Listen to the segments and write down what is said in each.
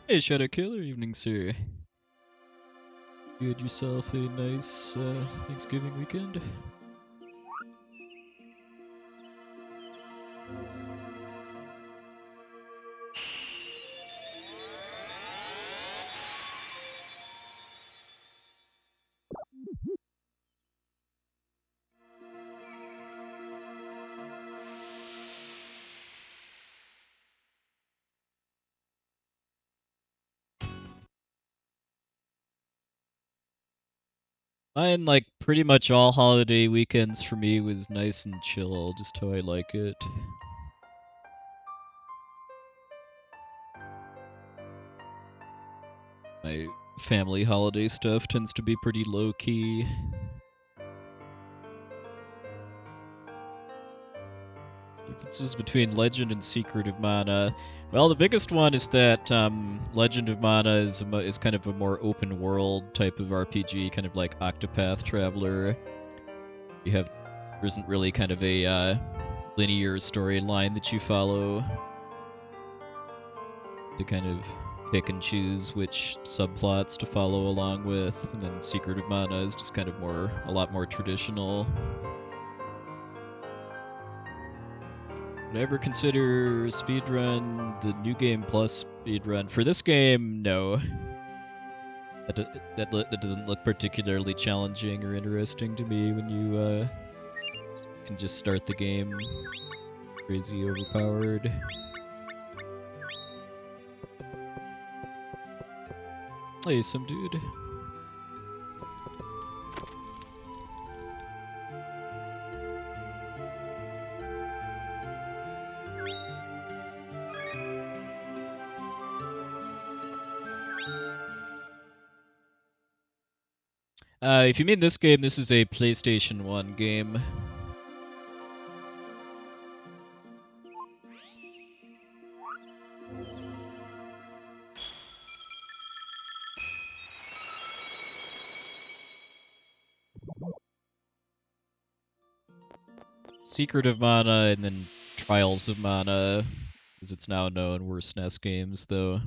Hey, Shadow Killer, evening, sir. You had yourself a nice Thanksgiving weekend? Mine, like, pretty much all holiday weekends for me was nice and chill, just how I like it. My family holiday stuff tends to be pretty low-key. Differences between Legend and Secret of Mana. Well, the biggest one is that Legend of Mana is kind of a more open world type of RPG, kind of like Octopath Traveler. There isn't really kind of a linear storyline that you follow to kind of pick and choose which subplots to follow along with, and then Secret of Mana is just kind of a lot more traditional. Would I ever consider Speedrun the New Game Plus Speedrun? For this game, no. That doesn't look particularly challenging or interesting to me when you can just start the game crazy overpowered. Hey, some dude. If you mean this game, this is a PlayStation 1 game. Secret of Mana and then Trials of Mana, as it's now known, were SNES games, though.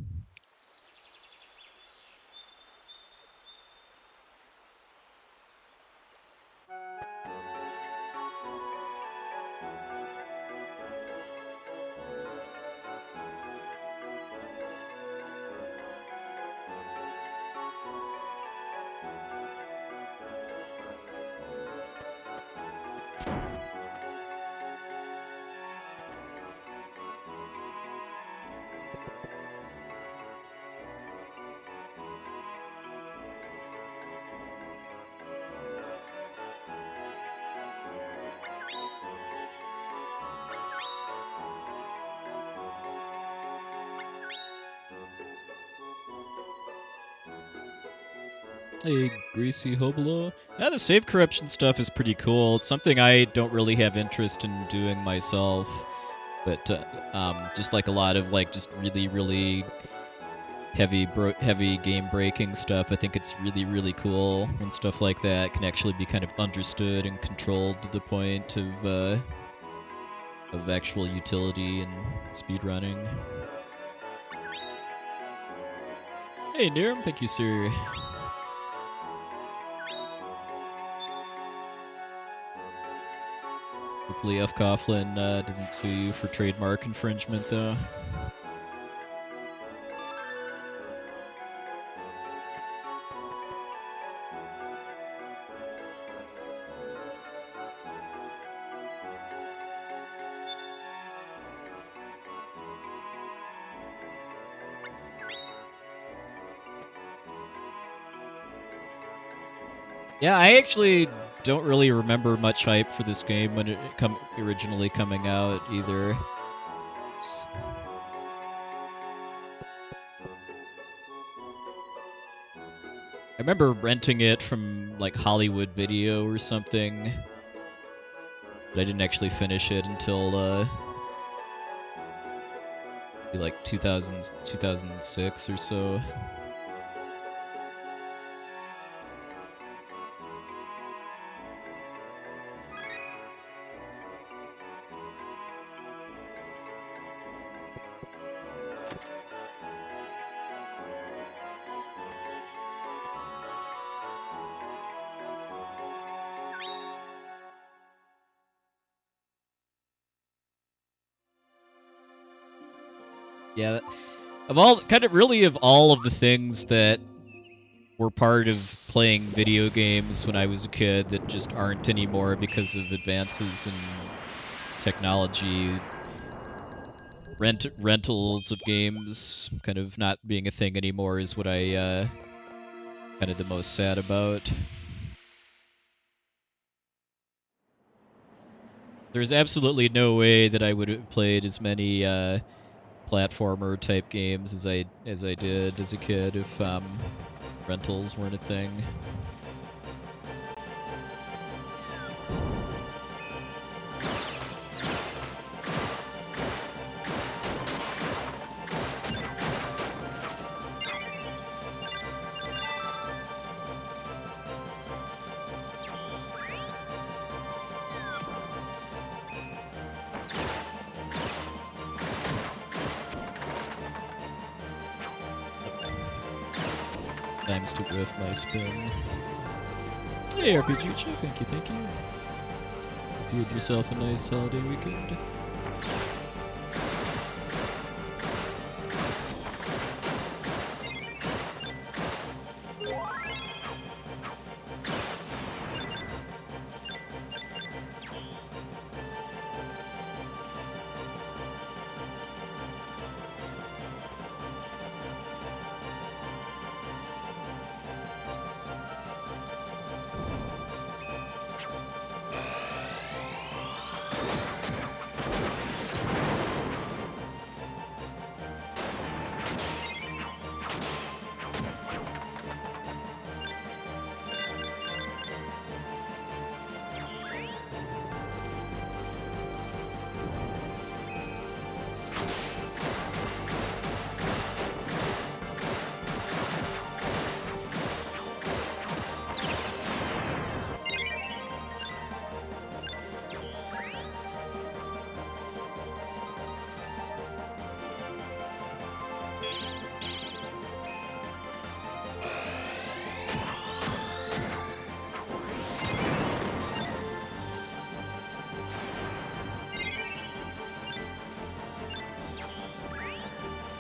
Hey, Greasy Hobolo. Yeah, the save corruption stuff is pretty cool. It's something I don't really have interest in doing myself, but just like a lot of like just really heavy game breaking stuff, I think it's really cool when stuff like that can actually be kind of understood and controlled to the point of actual utility and speedrunning. Hey, Niram, thank you, sir. Hopefully F. Coughlin doesn't sue you for trademark infringement, though. Yeah, I actually don't really remember much hype for this game when it originally coming out either. I remember renting it from like Hollywood Video or something, but I didn't actually finish it until Be like 2000, 2006 or so. Yeah, of all of the things that were part of playing video games when I was a kid that just aren't anymore because of advances in technology, rentals of games kind of not being a thing anymore is what I kind of the most sad about. There's absolutely no way that I would have played as many platformer type games as I did as a kid if rentals weren't a thing. Times to whiff my spin. Hey, RPG Chick, thank you, thank you. Hope you had yourself a nice holiday weekend.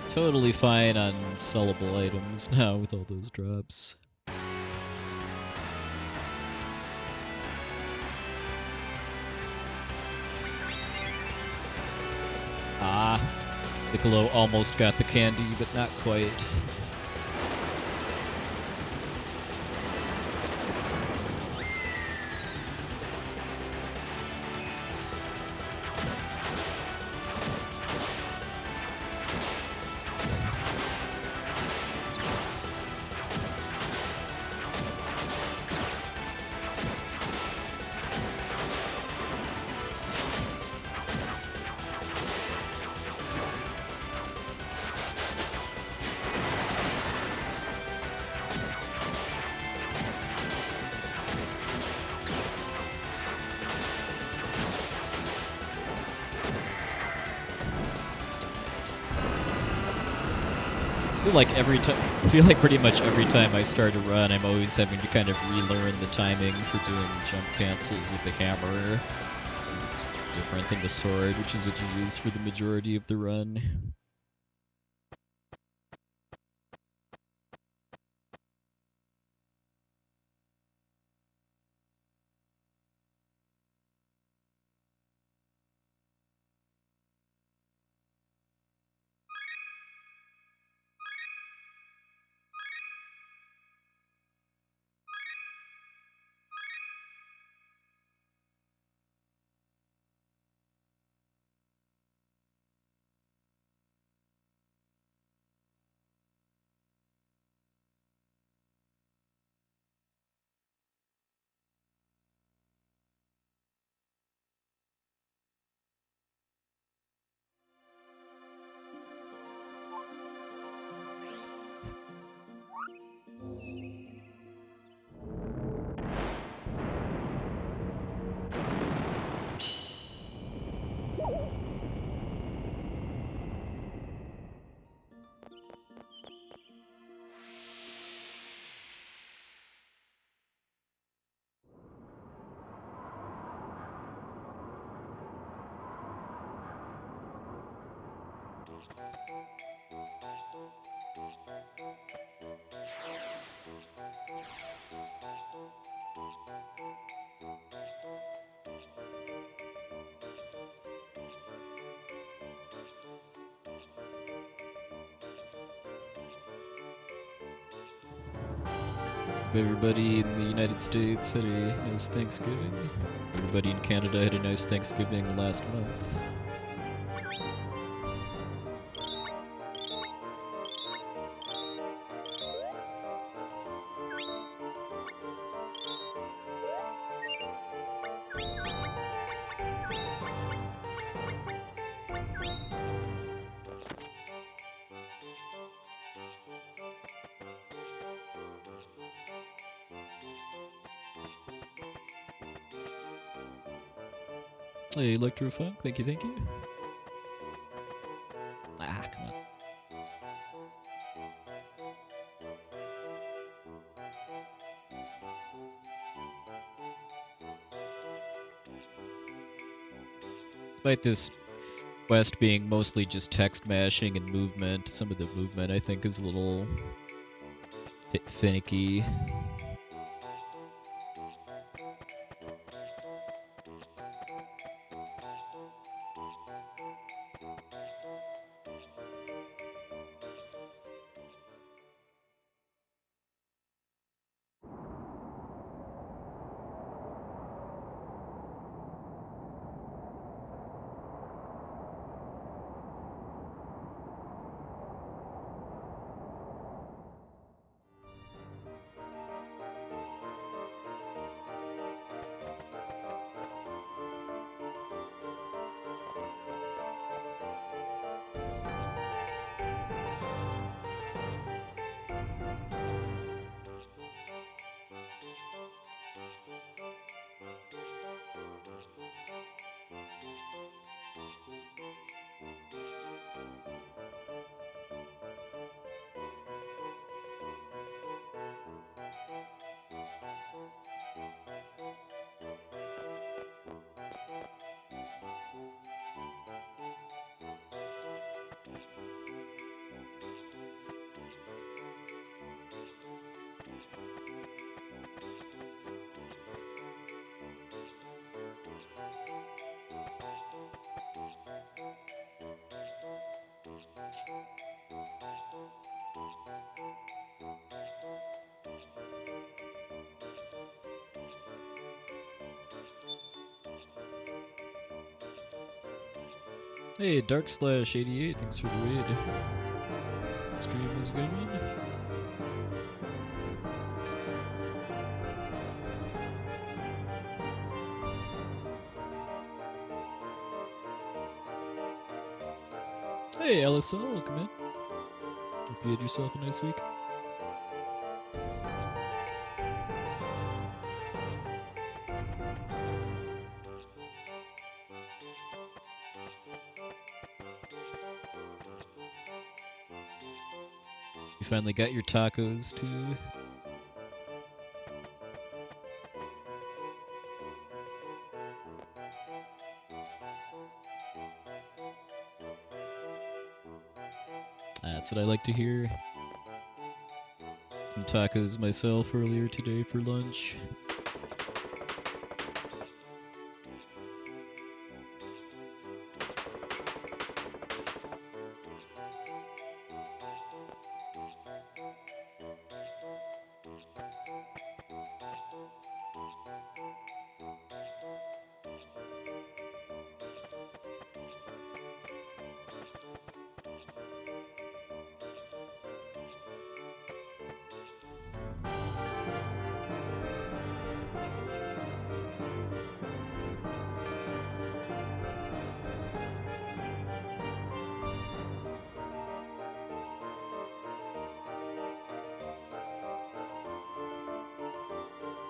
Totally fine on sellable items now with all those drops. Ah, Piccolo almost got the candy, but not quite. I feel like pretty much every time I start a run, I'm always having to kind of relearn the timing for doing jump cancels with the hammer. It's different than the sword, which is what you use for the majority of the run. Everybody in the United States had a nice Thanksgiving. Everybody in Canada had a nice Thanksgiving last month. Hey, Electrofunk, thank you, thank you. Ah, come on. Despite this quest being mostly just text mashing and movement, some of the movement I think is a little bit finicky. Hey, Dark/88, thanks for the raid. Stream was a good one. Hey, LSL, welcome in. Hope you had yourself a nice week. You finally got your tacos too. That's what I like to hear. Some tacos myself earlier today for lunch.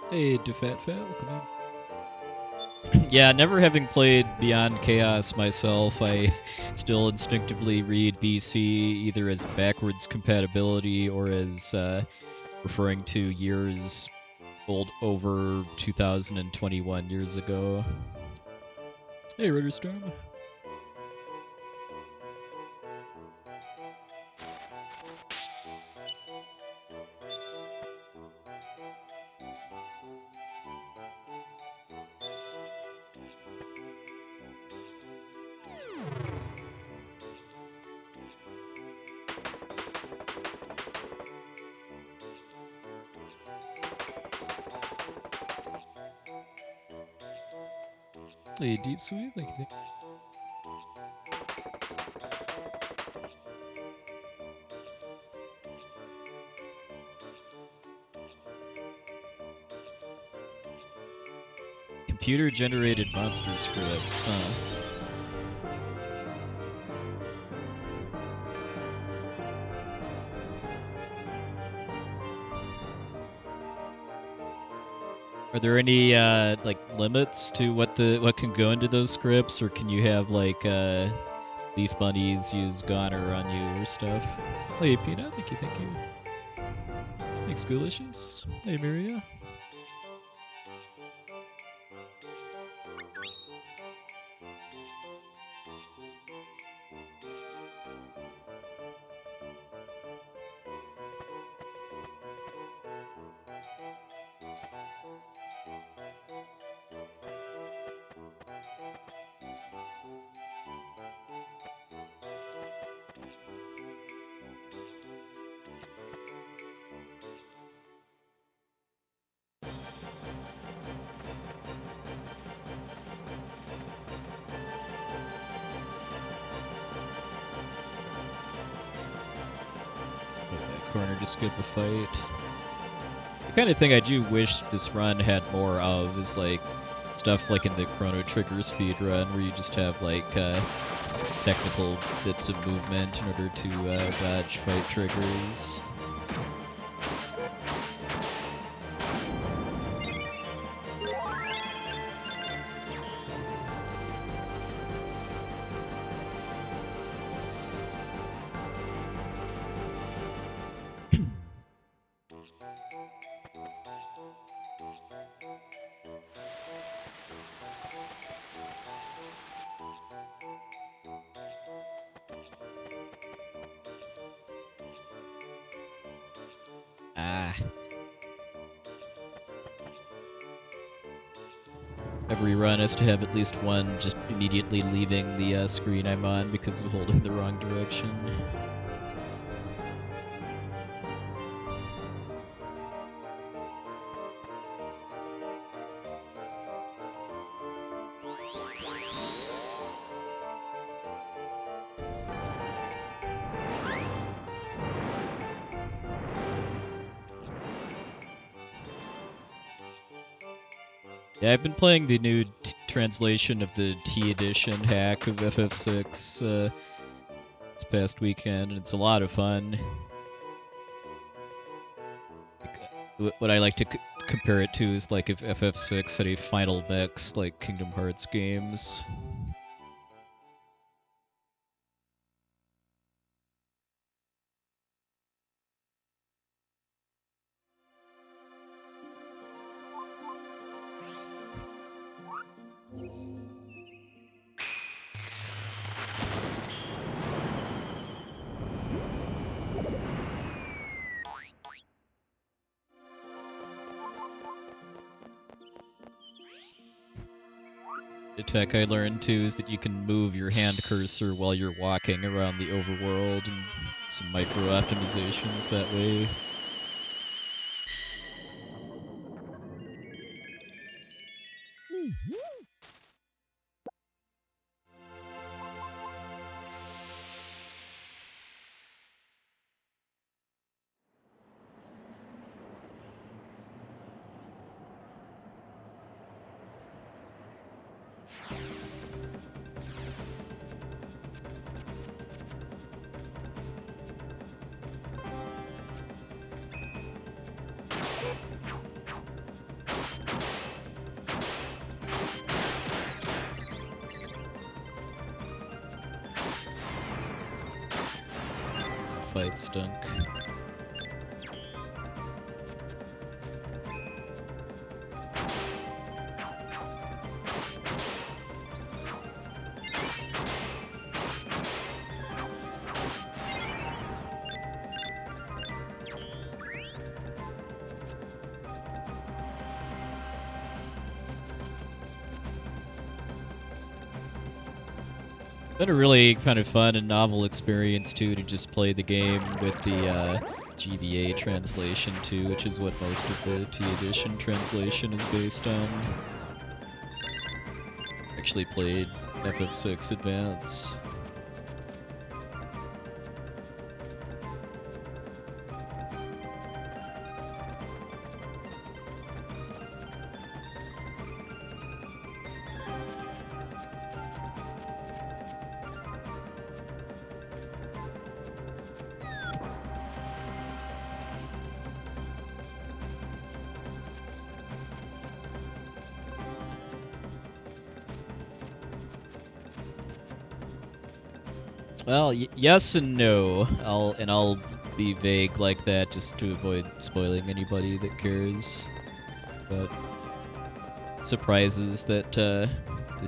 Hey, DeFatFat, welcome in. Yeah, never having played Beyond Chaos myself, I still instinctively read BC either as backwards compatibility or as referring to years old over 2021 years ago. Hey, Ritterstorm. Hey, Deep Sweet, thank you. Computer-generated monster scripts, huh? Are there any like limits to what can go into those scripts, or can you have like leaf bunnies use Goner on you or stuff? Hey Peanut, thank you, thank you. Thanks, Ghoulishes. Hey Miria. Corner to skip a fight. The kind of thing I do wish this run had more of is like stuff like in the Chrono Trigger speedrun where you just have like technical bits of movement in order to dodge fight triggers. Every run has to have at least one just immediately leaving the screen I'm on because of holding the wrong direction. Yeah, I've been playing the new translation of the T edition hack of FF6 this past weekend, and it's a lot of fun. What I like to compare it to is like if FF6 had a final mix like Kingdom Hearts games. The tech I learned too is that you can move your hand cursor while you're walking around the overworld, and some micro optimizations that way. Fight stunk. Been a really kind of fun and novel experience too to just play the game with the GBA translation too, which is what most of the T edition translation is based on. actually played FF6 Advance. Well, yes and no. I'll be vague like that just to avoid spoiling anybody that cares. But surprises that the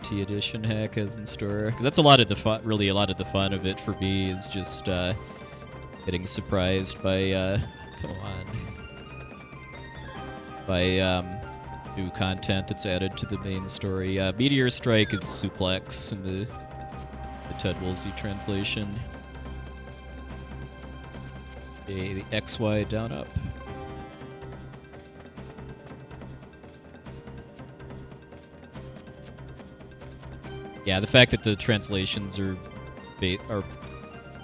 T Edition hack has in store, because that's a lot of the fun. Really, a lot of the fun of it for me is just getting surprised by come on, by new content that's added to the main story. Meteor Strike is Suplex in the Ted Woolsey translation. The XY down up. Yeah, the fact that the translations are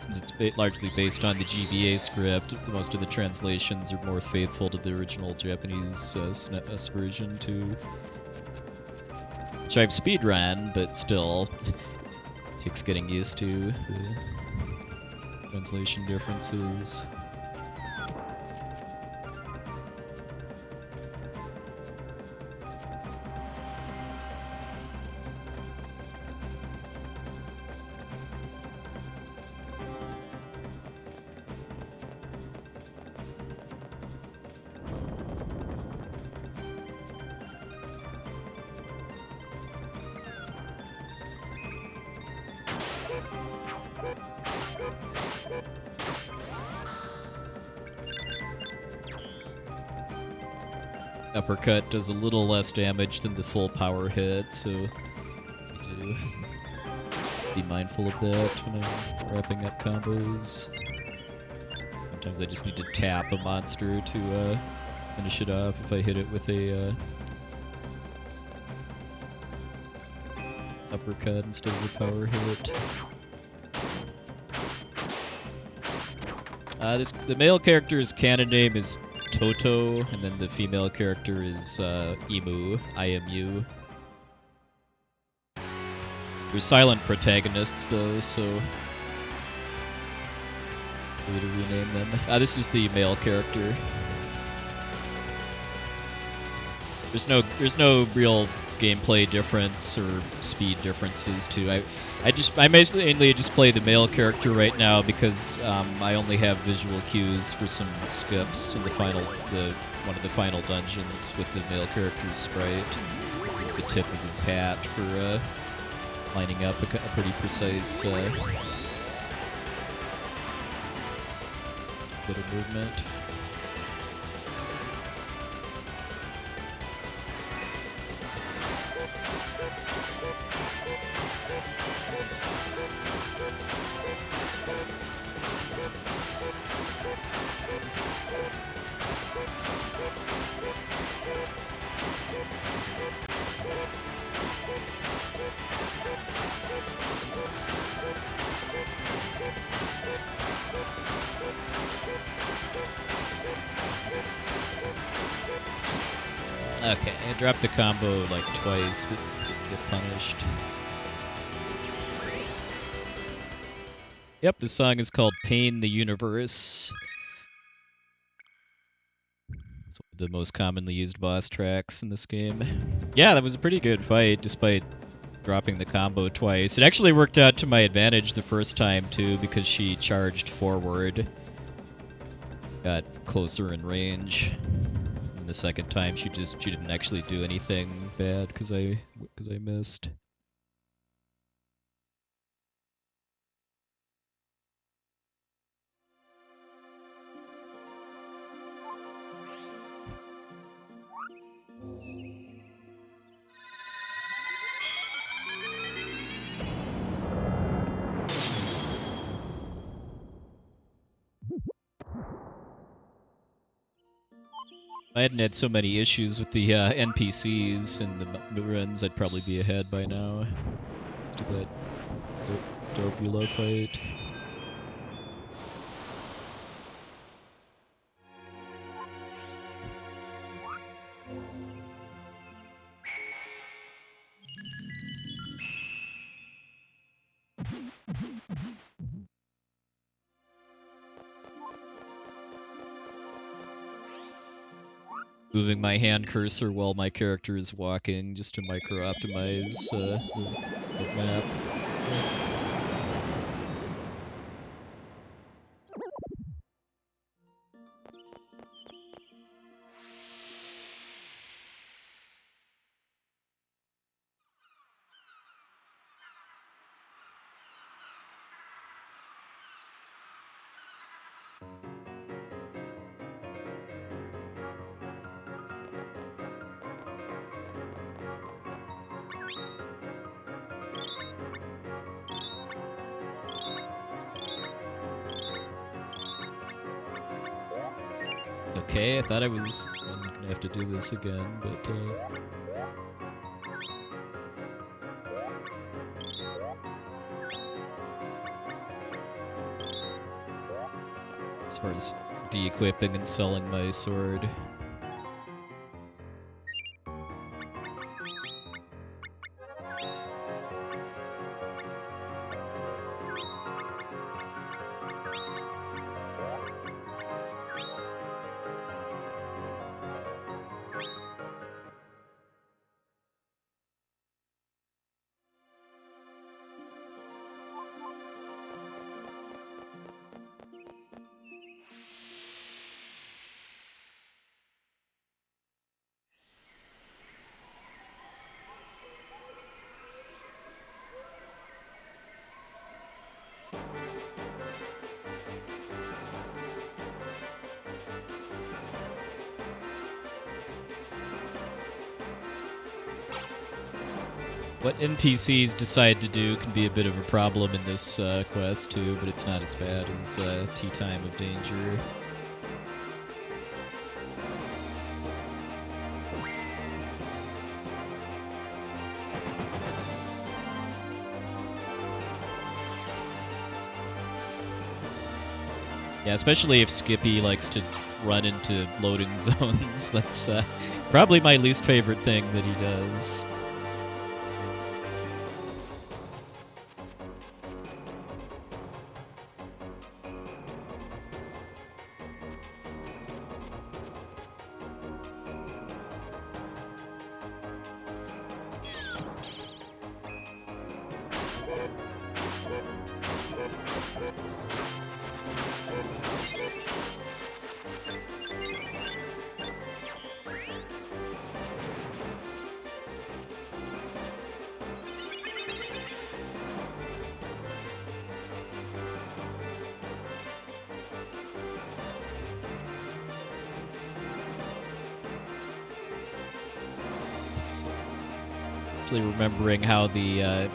since it's largely based on the GBA script, most of the translations are more faithful to the original Japanese SNES version too. Which I've speedrun, but still takes getting used to the translation differences. Uppercut does a little less damage than the full power hit, so I do be mindful of that when I'm wrapping up combos. Sometimes I just need to tap a monster to finish it off if I hit it with a uppercut instead of a power hit. The male character's canon name is Toto, and then the female character is Imu, IMU. They're silent protagonists though, so way to rename them. This is the male character. There's no real gameplay difference or speed differences too. I mainly just play the male character right now because I only have visual cues for some skips in one of the final dungeons with the male character's sprite. Use the tip of his hat for lining up a pretty precise bit of movement. Okay, I dropped the combo like twice, but didn't get punished. Yep, the song is called Pain the Universe. It's one of the most commonly used boss tracks in this game. Yeah, that was a pretty good fight, despite dropping the combo twice. It actually worked out to my advantage the first time, too, because she charged forward. Got closer in range. And the second time, she didn't actually do anything bad because I missed. I hadn't had so many issues with the NPCs in the runs, I'd probably be ahead by now. Let's do that Dovula fight. Moving my hand cursor while my character is walking just to micro-optimize the map. Okay, I thought I wasn't gonna have to do this again, but as far as de-equipping and selling my sword. What NPCs decide to do can be a bit of a problem in this quest too, but it's not as bad as Tea Time of Danger. Yeah, especially if Skippy likes to run into loading zones. That's probably my least favorite thing that he does. Remembering how the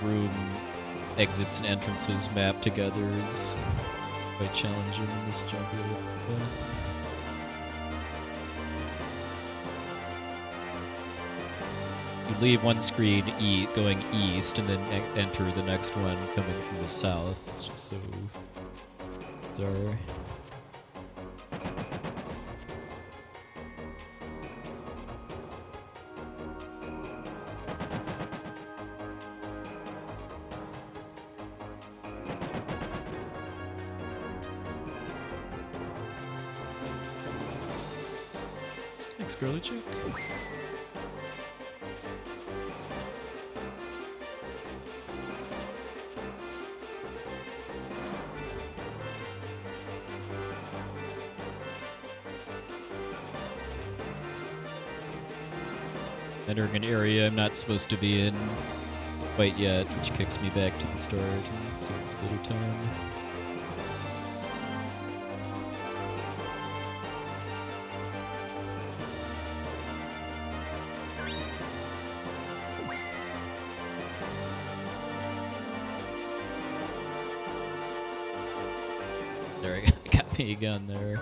room exits and entrances map together is quite challenging in this jungle. You leave one screen going east and then enter the next one coming from the south. It's just so bizarre. Girly chick? Entering an area I'm not supposed to be in quite yet, which kicks me back to the start and saves a bit of time. There, got me again there.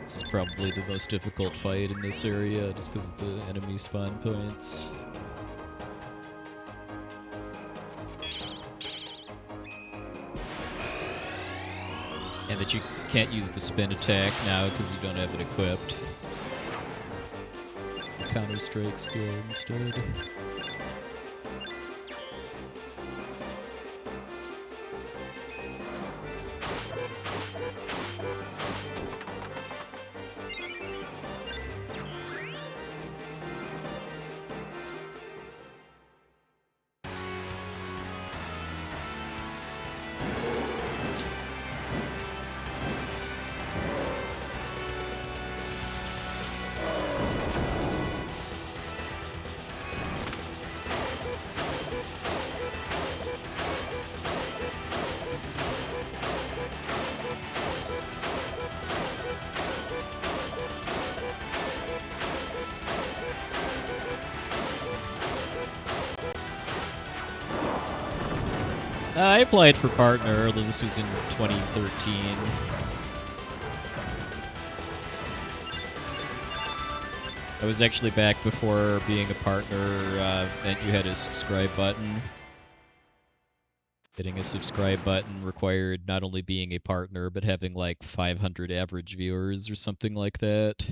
It's probably the most difficult fight in this area just because of the enemy spawn points. And that you can't use the spin attack now because you don't have it equipped. Counter-Strike skill instead. I applied for partner, this was in 2013. I was actually back before being a partner meant you had a subscribe button. Getting a subscribe button required not only being a partner, but having like 500 average viewers or something like that.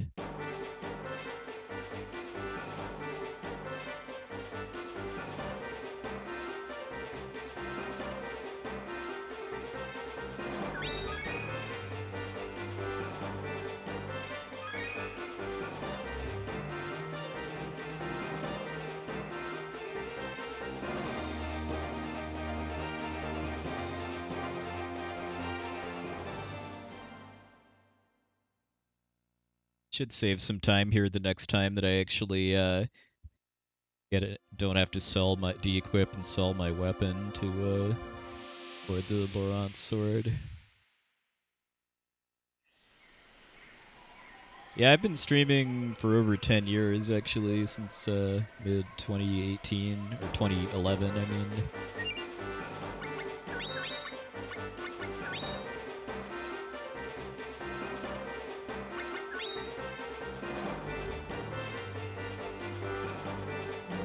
Should save some time here the next time that I actually get it. Don't have to sell my de-equip and sell my weapon to for the Laurent sword. Yeah, I've been streaming for over 10 years actually, since mid 2018 or 2011. I mean.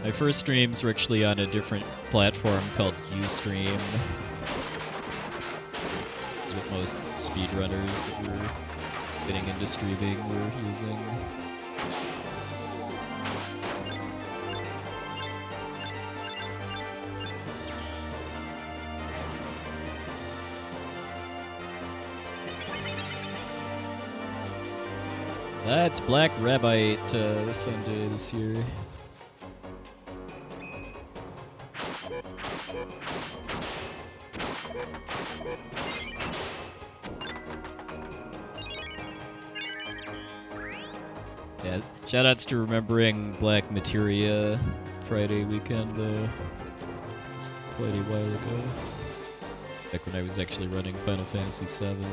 My first streams were actually on a different platform called Ustream. It's what most speedrunners that were getting into streaming were using. That's Black Rabbite Sunday this year. Yeah, shoutouts to remembering Black Materia Friday weekend though. It's quite a while ago. Back when I was actually running Final Fantasy VII.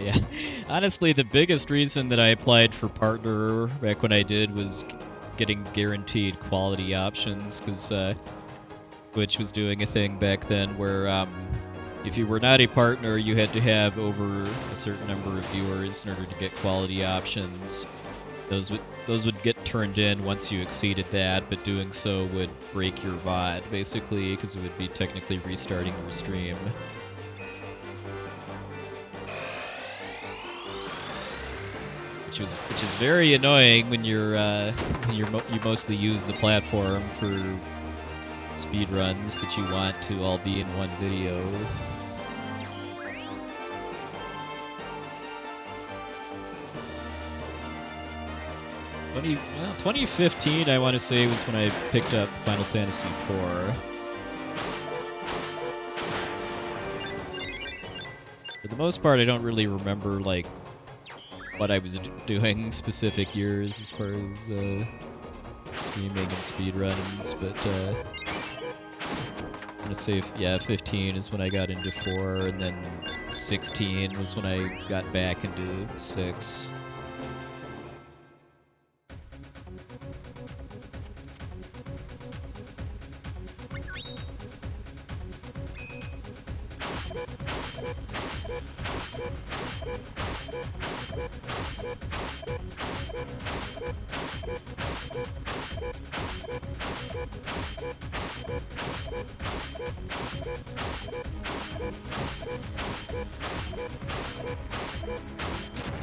Yeah, honestly, the biggest reason that I applied for partner back when I did was getting guaranteed quality options, because Twitch was doing a thing back then where if you were not a partner, you had to have over a certain number of viewers in order to get quality options. Those would get turned in once you exceeded that, but doing so would break your VOD, basically, because it would be technically restarting your stream. Which is very annoying when you mostly use the platform for speedruns that you want to all be in one video. 2015, I want to say, was when I picked up Final Fantasy IV. For the most part, I don't really remember, like, what I was doing specific years as far as streaming and speedruns, but I'm gonna say, yeah, 15 is when I got into 4, and then 16 was when I got back into 6.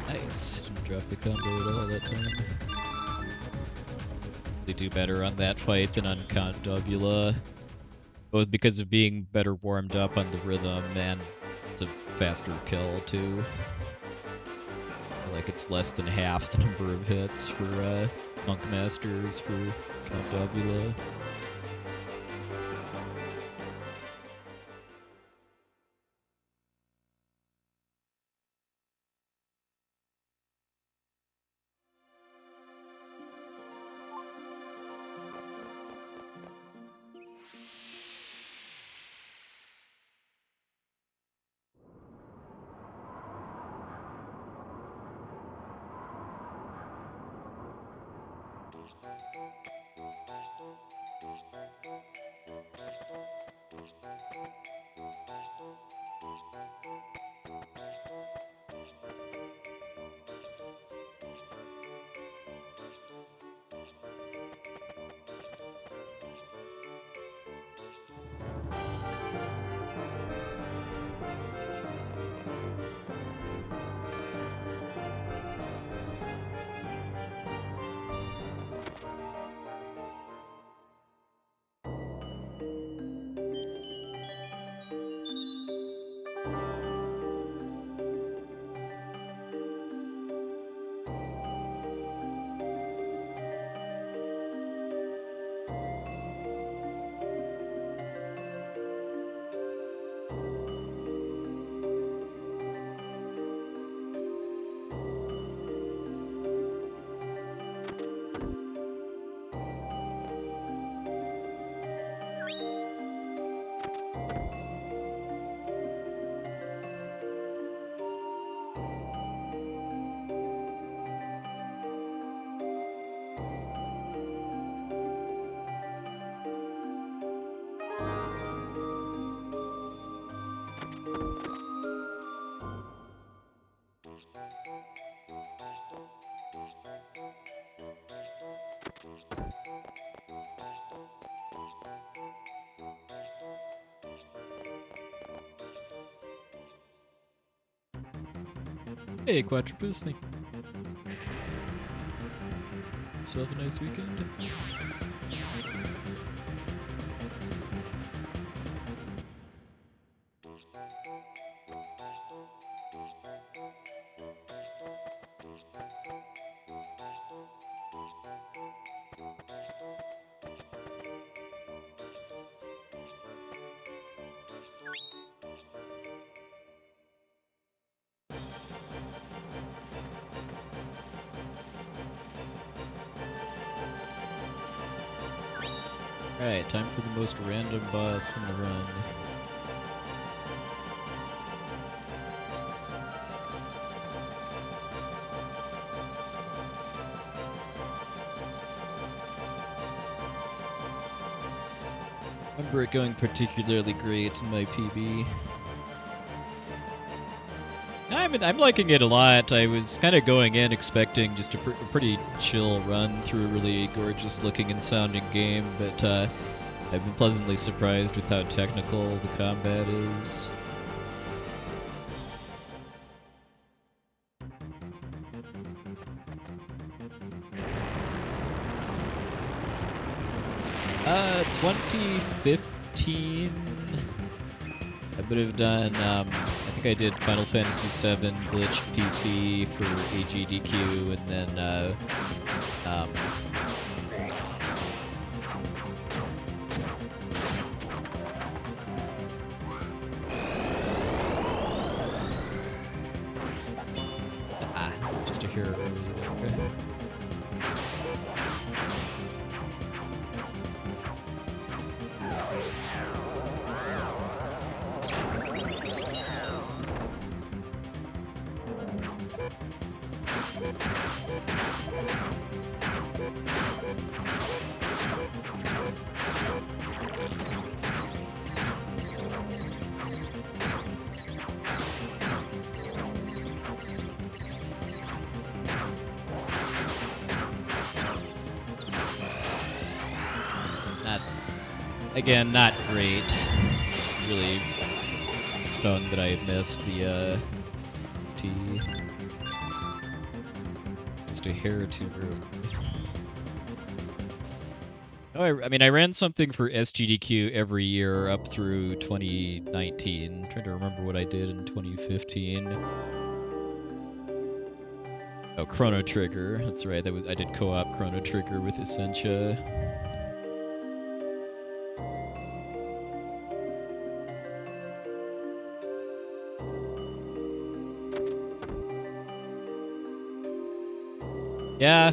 Nice. Didn't drop the combo at all that time. They do better on that fight than on Condobula, both because of being better warmed up on the rhythm and it's a faster kill too. I feel like it's less than half the number of hits for Monk Masters for Condobula. Hey, Quadrupus, thank you. So have a nice weekend. Alright, time for the most random boss in the run. Remember it going particularly great in my PB. I'm liking it a lot. I was kind of going in expecting just a pretty chill run through a really gorgeous looking and sounding game, but I've been pleasantly surprised with how technical the combat is. Uh, 2015. I would have done, I think I did Final Fantasy VII glitched PC for AGDQ, and then Again, not great. Really stung that I missed the T. Just a hair too rude. Oh, I mean, I ran something for SGDQ every year up through 2019. I'm trying to remember what I did in 2015. Oh, Chrono Trigger. That's right. I did co-op Chrono Trigger with Essentia. Yeah,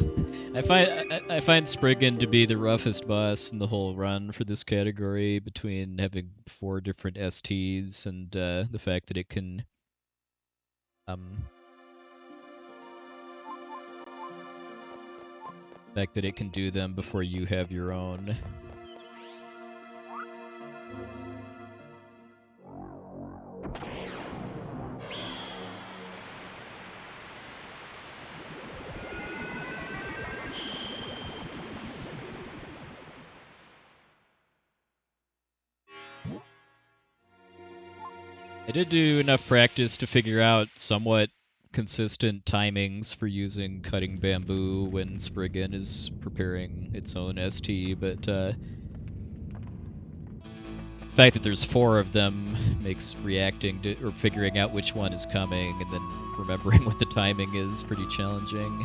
I find Spriggan to be the roughest boss in the whole run for this category, between having 4 different STs and the fact that it can do them before you have your own. I did do enough practice to figure out somewhat consistent timings for using cutting bamboo when Spriggan is preparing its own ST, but the fact that there's 4 of them makes reacting to, or figuring out which one is coming and then remembering what the timing is, pretty challenging.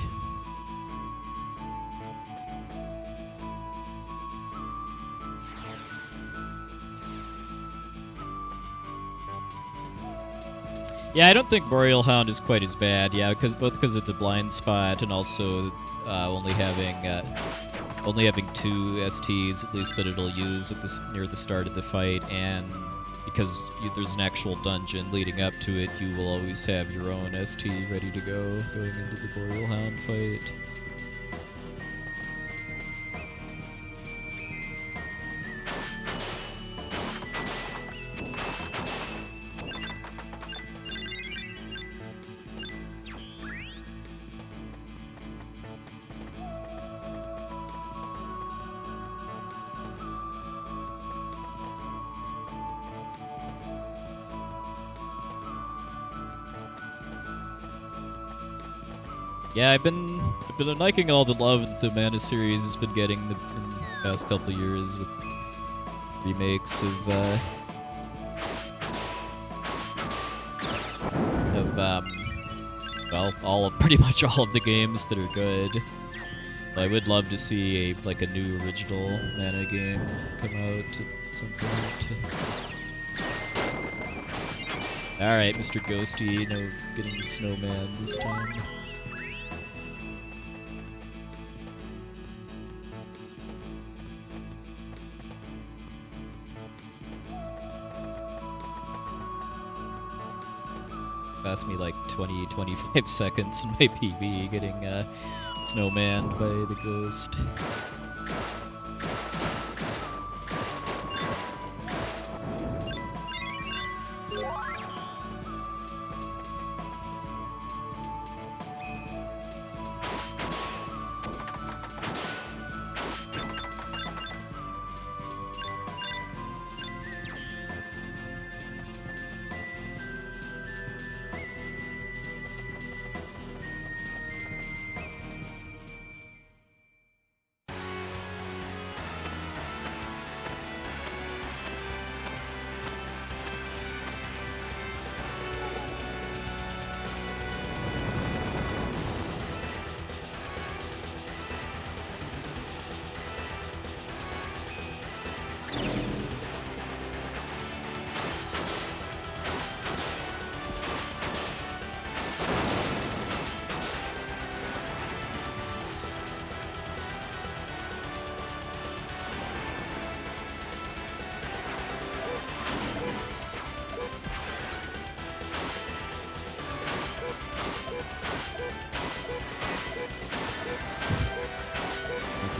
Yeah, I don't think Boreal Hound is quite as bad. Yeah, both because of the blind spot and also only having 2 STs at least that it'll use at near the start of the fight, and because there's an actual dungeon leading up to it, you will always have your own ST ready to go going into the Boreal Hound fight. Yeah, I've been liking all the love that the Mana series has been getting in the past couple of years with remakes of well, pretty much all of the games that are good. I would love to see a new original Mana game come out at some point. All right, Mr. Ghosty, no getting the snowman this time. Cost me like 20-25 seconds in my PB getting snowmanned by the ghost.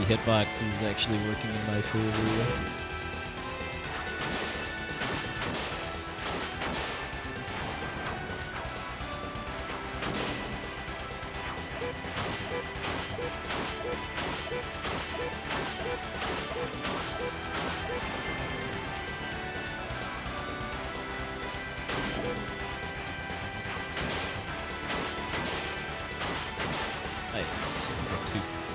The hitbox is actually working in my favor. Nice.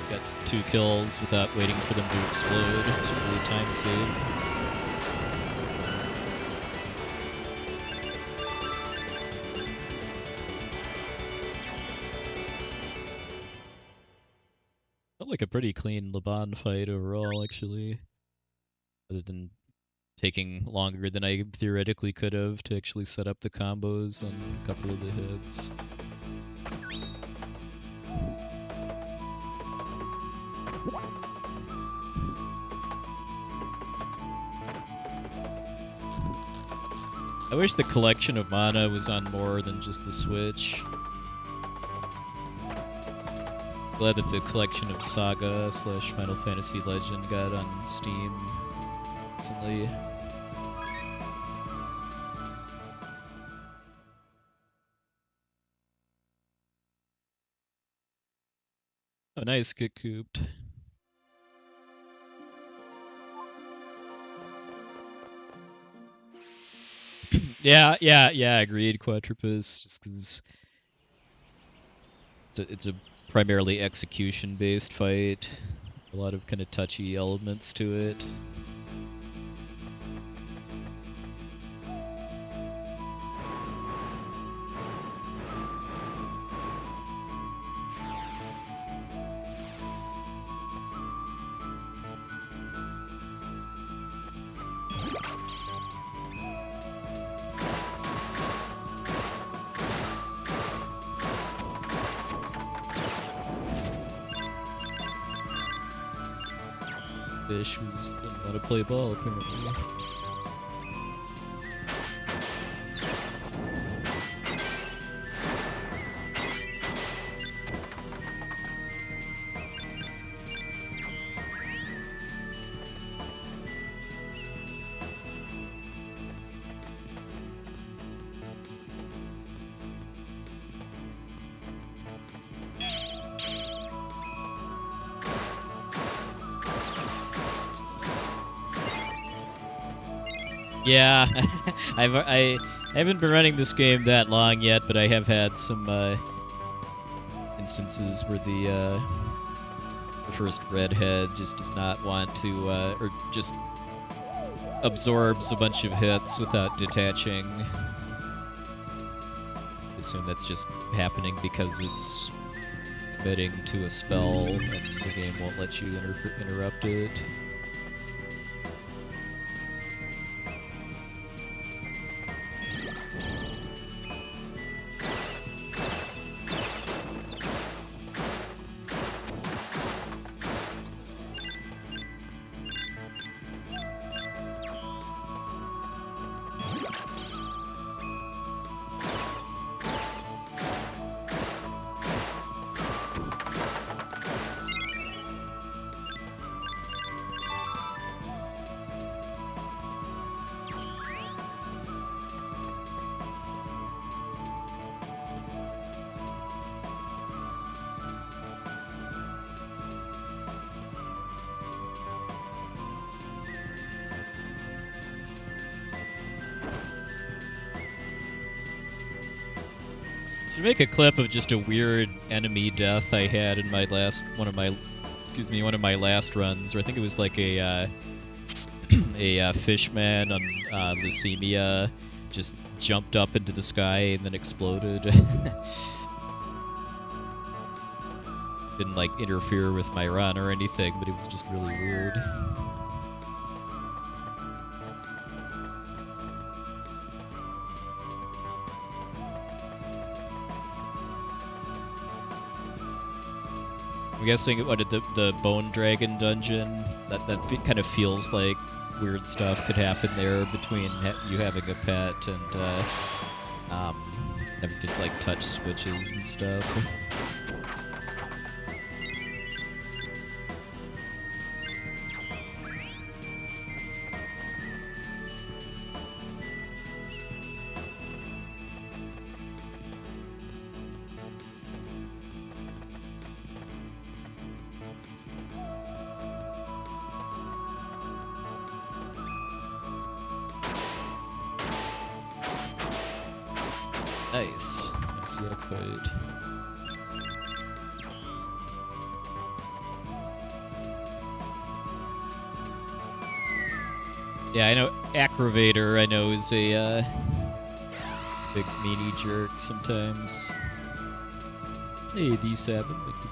Got two kills without waiting for them to explode. It's a really time save. Felt like a pretty clean Laban fight overall, actually. Other than taking longer than I theoretically could have to actually set up the combos on a couple of the hits. I wish the collection of mana was on more than just the Switch. Glad that the collection of Saga / Final Fantasy Legend got on Steam recently. Oh, nice, get cooped. Yeah, agreed, Quadrupus, just because it's a primarily execution-based fight. A lot of kind of touchy elements to it. Fish didn't want to play ball, apparently. Yeah, I haven't been running this game that long yet, but I have had some instances where the first redhead just does not want to, or just absorbs a bunch of hits without detaching. I assume that's just happening because it's committing to a spell and the game won't let you interrupt it. Should make a clip of just a weird enemy death I had in my one of my last runs, where I think it was like a fishman on Leucemia just jumped up into the sky and then exploded. Didn't like interfere with my run or anything, but it was just really weird. I'm guessing what the Bone Dragon dungeon, that kind of feels like weird stuff could happen there between you having a pet and having to like touch switches and stuff. Nice. Nice yak fight. Yeah, I know Acrovator, I know, is a big meanie jerk sometimes. Hey, D7, thank you.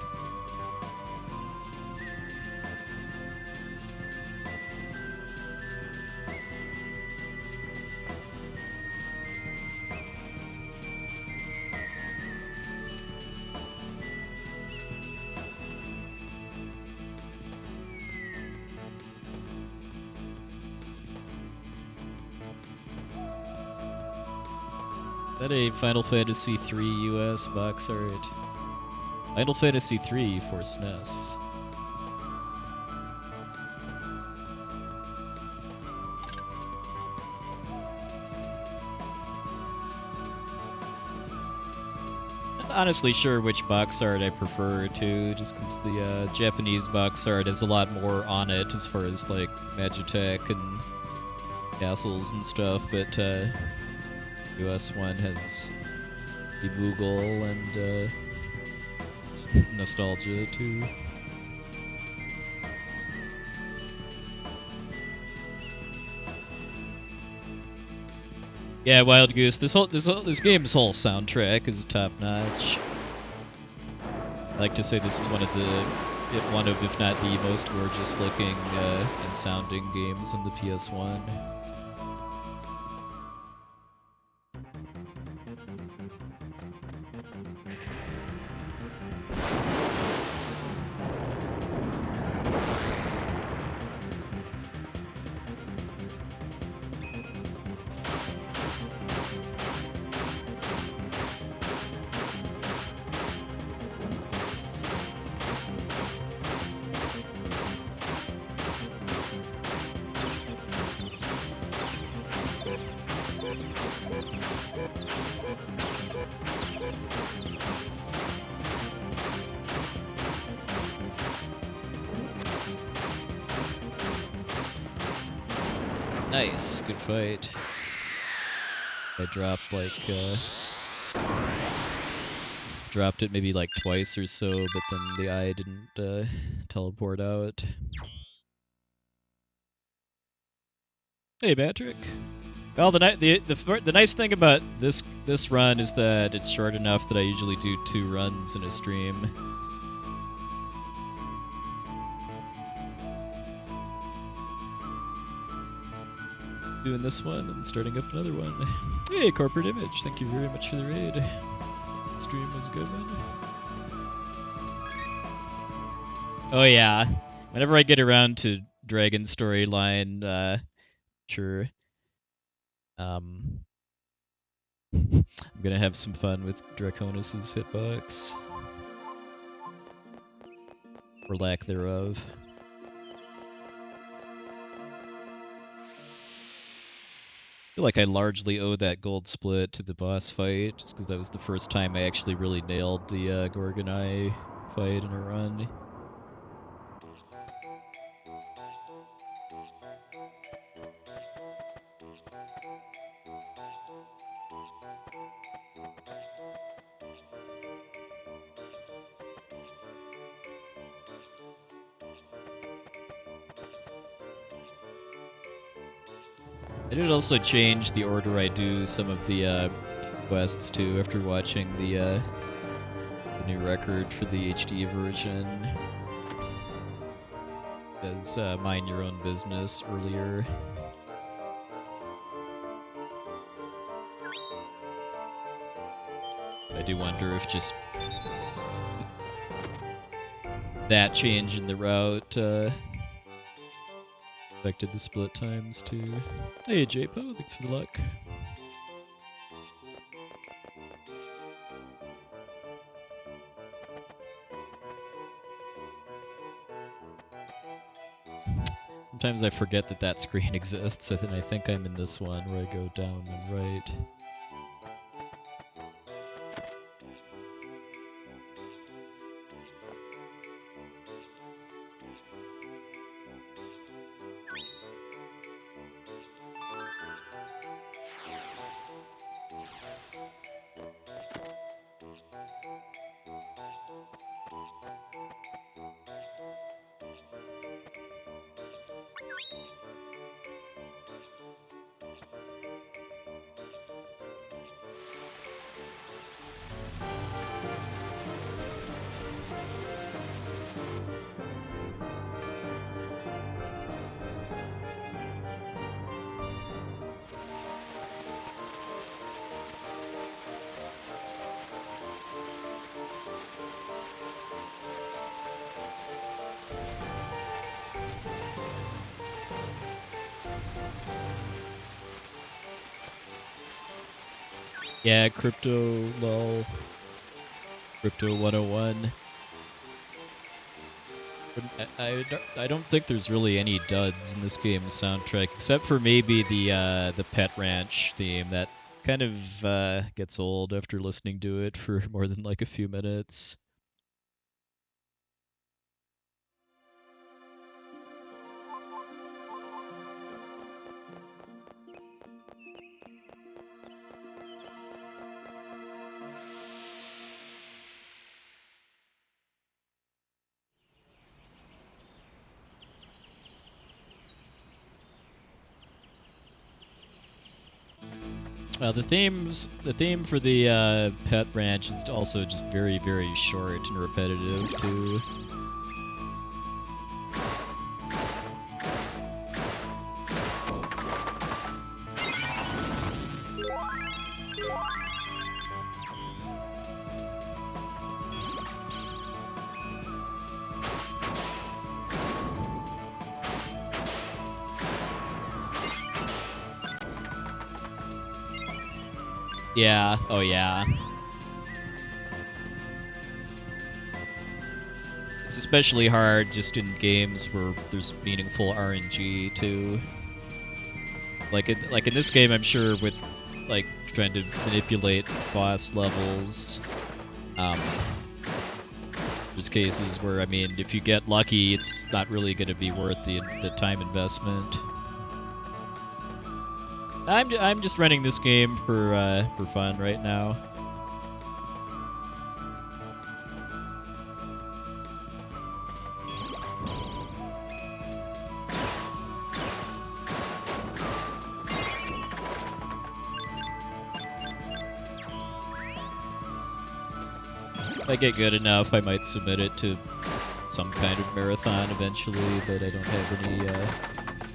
Is that a Final Fantasy III US box art? Final Fantasy III for SNES. Not honestly sure which box art I prefer to, just because the Japanese box art has a lot more on it as far as like Magitech and castles and stuff, but US one has the Moogle and some nostalgia too. Yeah, Wild Goose. This game's whole soundtrack is top notch. I like to say this is one of, if not the most gorgeous looking and sounding games in the PS1. Nice, good fight. I dropped like dropped it maybe like twice or so, but then the eye didn't teleport out. Hey, Patrick. Well, the nice thing about this run is that it's short enough that I usually do 2 runs in a stream. Doing this one and starting up another one. Hey, Corporate Image, thank you very much for the raid. Stream was a good one. Oh yeah, whenever I get around to Dragon storyline, sure. I'm gonna have some fun with Draconis' hitbox. Or lack thereof. I feel like I largely owe that gold split to the boss fight, just because that was the first time I actually really nailed the Gorgon Eye fight in a run. I did also change the order I do some of the quests too after watching the new record for the HD version. As Mind Your Own Business earlier. I do wonder if just that change in the route affected the split times too. Hey JPO, thanks for the luck. Sometimes I forget that that screen exists, and I think I'm in this one where I go down and right. Yeah, crypto lol. Crypto 101. I don't think there's really any duds in this game's soundtrack, except for maybe the Pet Ranch theme. That kind of gets old after listening to it for more than like a few minutes. The theme for the Pet Ranch is also just very, very short and repetitive too. Yeah, oh yeah. It's especially hard just in games where there's meaningful RNG too. Like in this game, I'm sure with like trying to manipulate boss levels, there's cases where, I mean, if you get lucky, it's not really going to be worth the time investment. I'm just running this game for fun right now. If I get good enough, I might submit it to some kind of marathon eventually, but I don't have any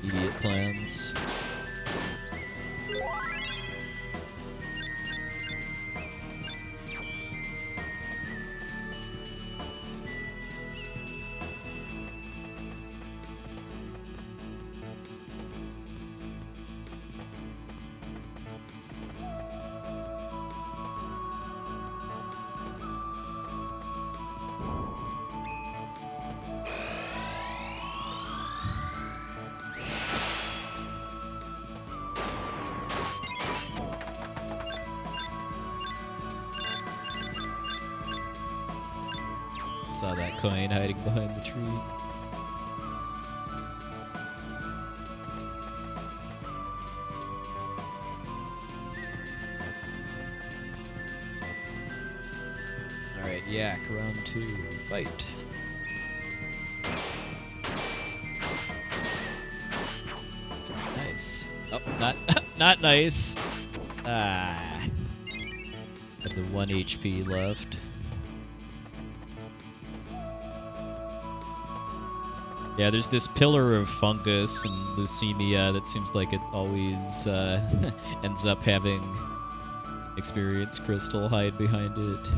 immediate plans. Saw that coin hiding behind the tree. Alright, Yak, round 2, fight. Nice. Oh, not nice. Ah. Got the 1 HP left. Yeah, there's this pillar of fungus and leukemia that seems like it always ends up having experience crystal hide behind it.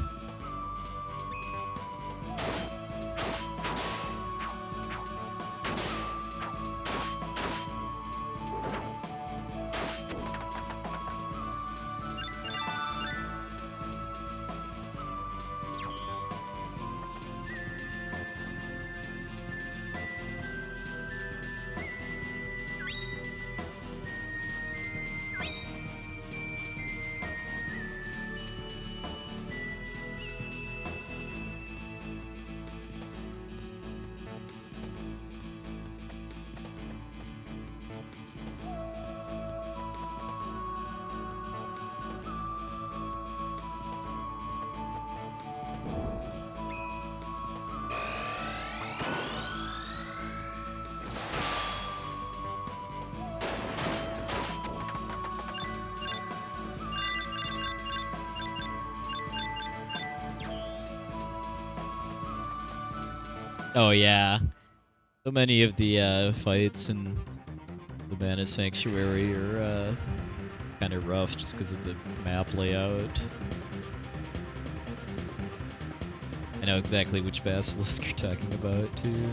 Oh yeah, so many of the fights in the Mana Sanctuary are kind of rough just because of the map layout. I know exactly which basilisk you're talking about too.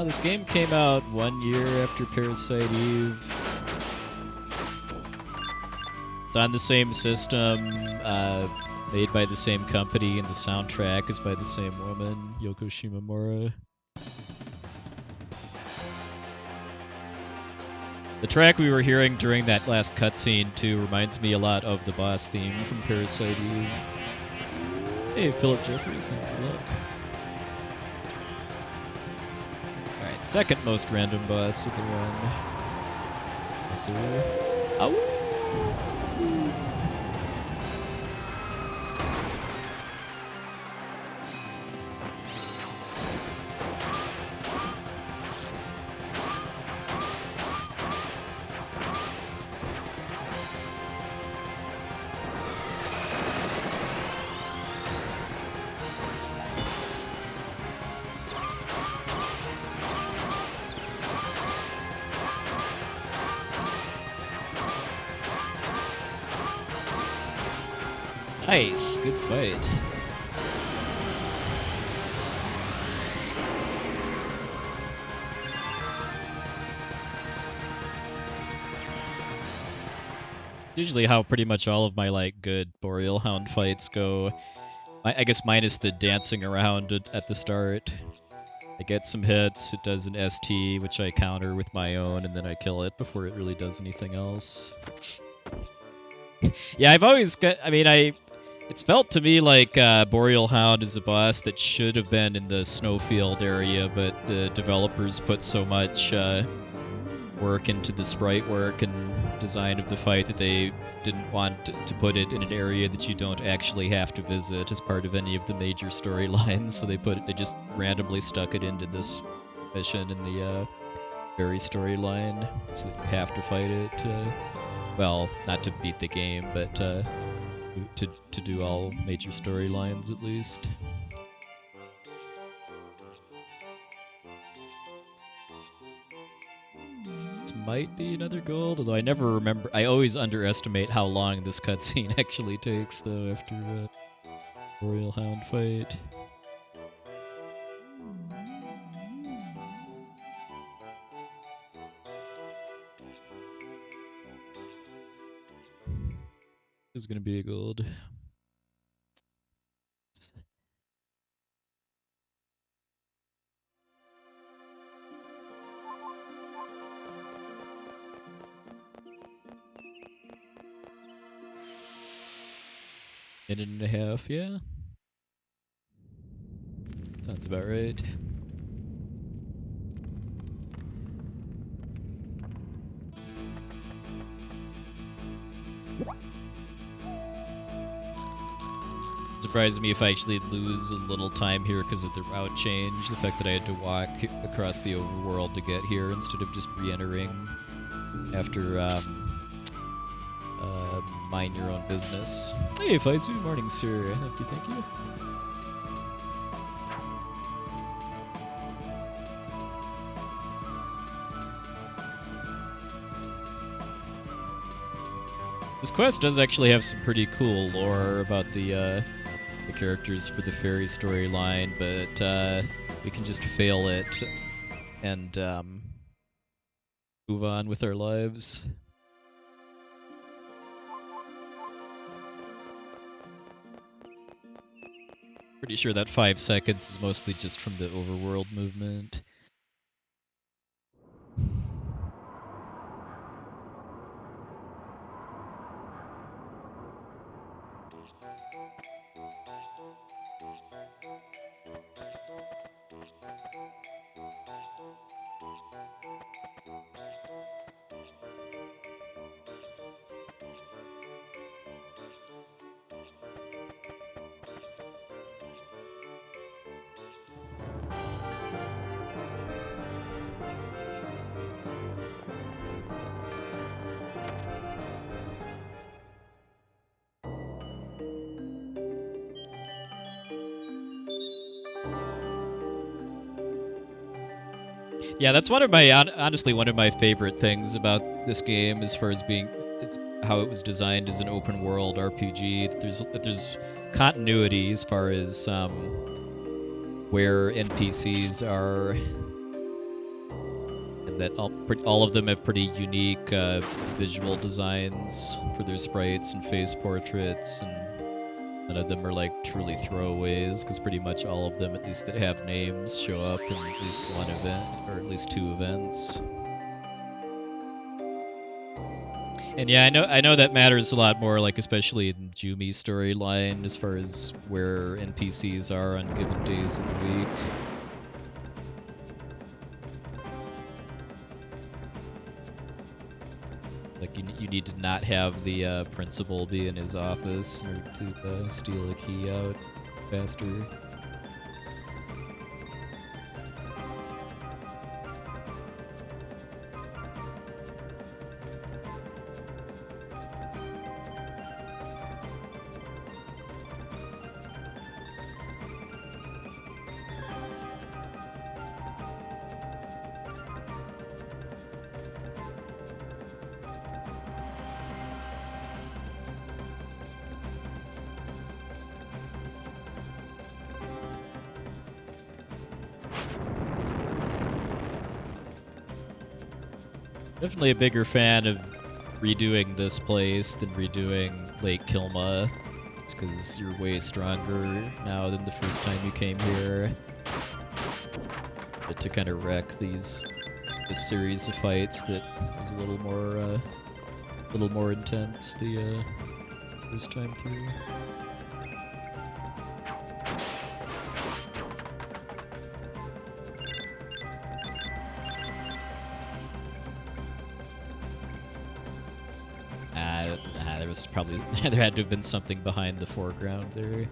Now, this game came out 1 year after Parasite Eve. It's on the same system, made by the same company, and the soundtrack is by the same woman, Yoko Shimomura. The track we were hearing during that last cutscene, too, reminds me a lot of the boss theme from Parasite Eve. Hey, Philip Jeffries, thanks for luck. Alright, second most random boss of the run. Ow! Nice, good fight. Usually how pretty much all of my good Boreal Hound fights go. I guess minus the dancing around at the start. I get some hits, it does an ST, which I counter with my own, and then I kill it before it really does anything else. Yeah, I've always got, it's felt to me like Boreal Hound is a boss that should have been in the Snowfield area, but the developers put so much work into the sprite work and design of the fight that they didn't want to put it in an area that you don't actually have to visit as part of any of the major storylines. So they just randomly stuck it into this mission in the Faerie storyline, so that you have to fight it. Well, not to beat the game, but to do all major storylines at least. This might be another gold, although I never remember. I always underestimate how long this cutscene actually takes, though, after a Boreal Hound fight. This is gonna be a gold. Minute and a half, yeah. Sounds about right. Surprised me if I actually lose a little time here because of the route change. The fact that I had to walk across the overworld to get here instead of just re-entering after mind your own business. Hey, Faizu, morning, sir. Thank you, thank you. This quest does actually have some pretty cool lore about the characters for the Faerie storyline, but we can just fail it and move on with our lives. Pretty sure that 5 seconds is mostly just from the overworld movement. Yeah, that's honestly one of my favorite things about this game, as far as it's how it was designed as an open world RPG. That there's continuity as far as where NPCs are that all of them have pretty unique visual designs for their sprites and face portraits, and none of them are like truly throwaways, because pretty much all of them, at least that have names, show up in at least one event, or at least 2 events. And yeah, I know that matters a lot more, like especially in Jumi storyline, as far as where NPCs are on given days of the week. Like you need to not have the principal be in his office in order to steal a key out faster. Definitely a bigger fan of redoing this place than redoing Lake Kilma. It's because you're way stronger now than the first time you came here. But to kind of wreck this series of fights that was a little more intense the first time through. There was probably there had to have been something behind the foreground there.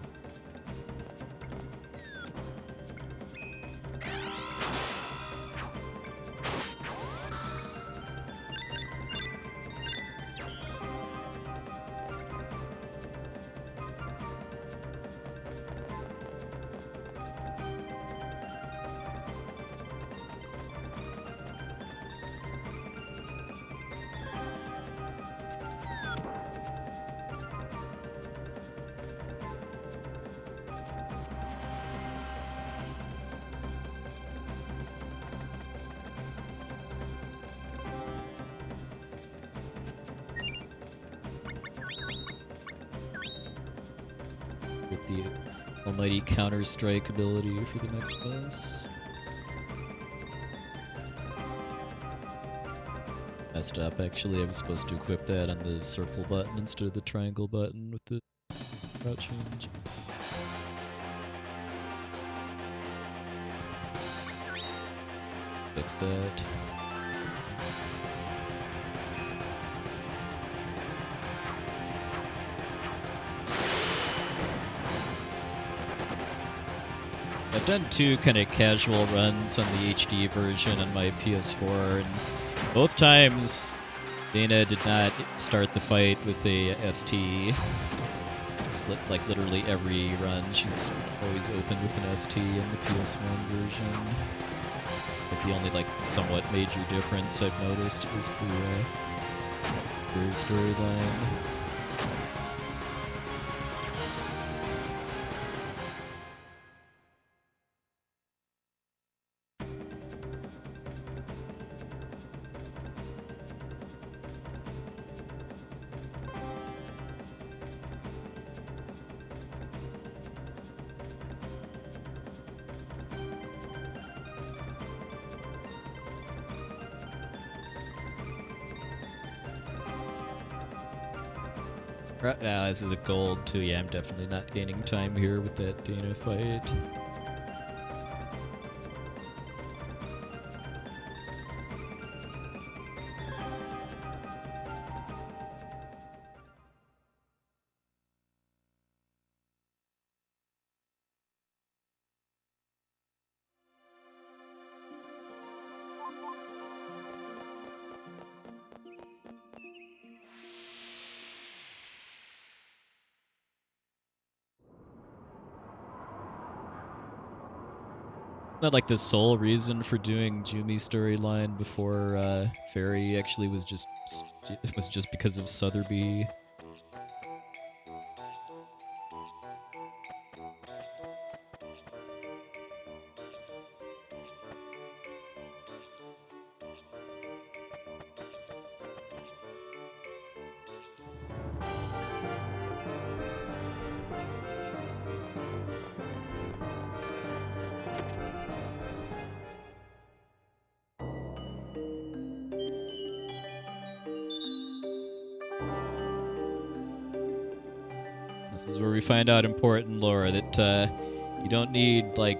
With the almighty counter-strike ability for the next boss. Messed up, actually. I was supposed to equip that on the circle button instead of the triangle button with the route change. Fix that. I've done 2 kind of casual runs on the HD version on my PS4, and both times Dana did not start the fight with a ST. It's like literally every run she's always opened with an ST in the PS1 version. But the only like somewhat major difference I've noticed is for her storyline. This is a gold too. Yeah, I'm definitely not gaining time here with that Dana fight. Not like the sole reason for doing Jumi's storyline before Faerie actually was just because of Sotheby. This is where we find out important lore that you don't need like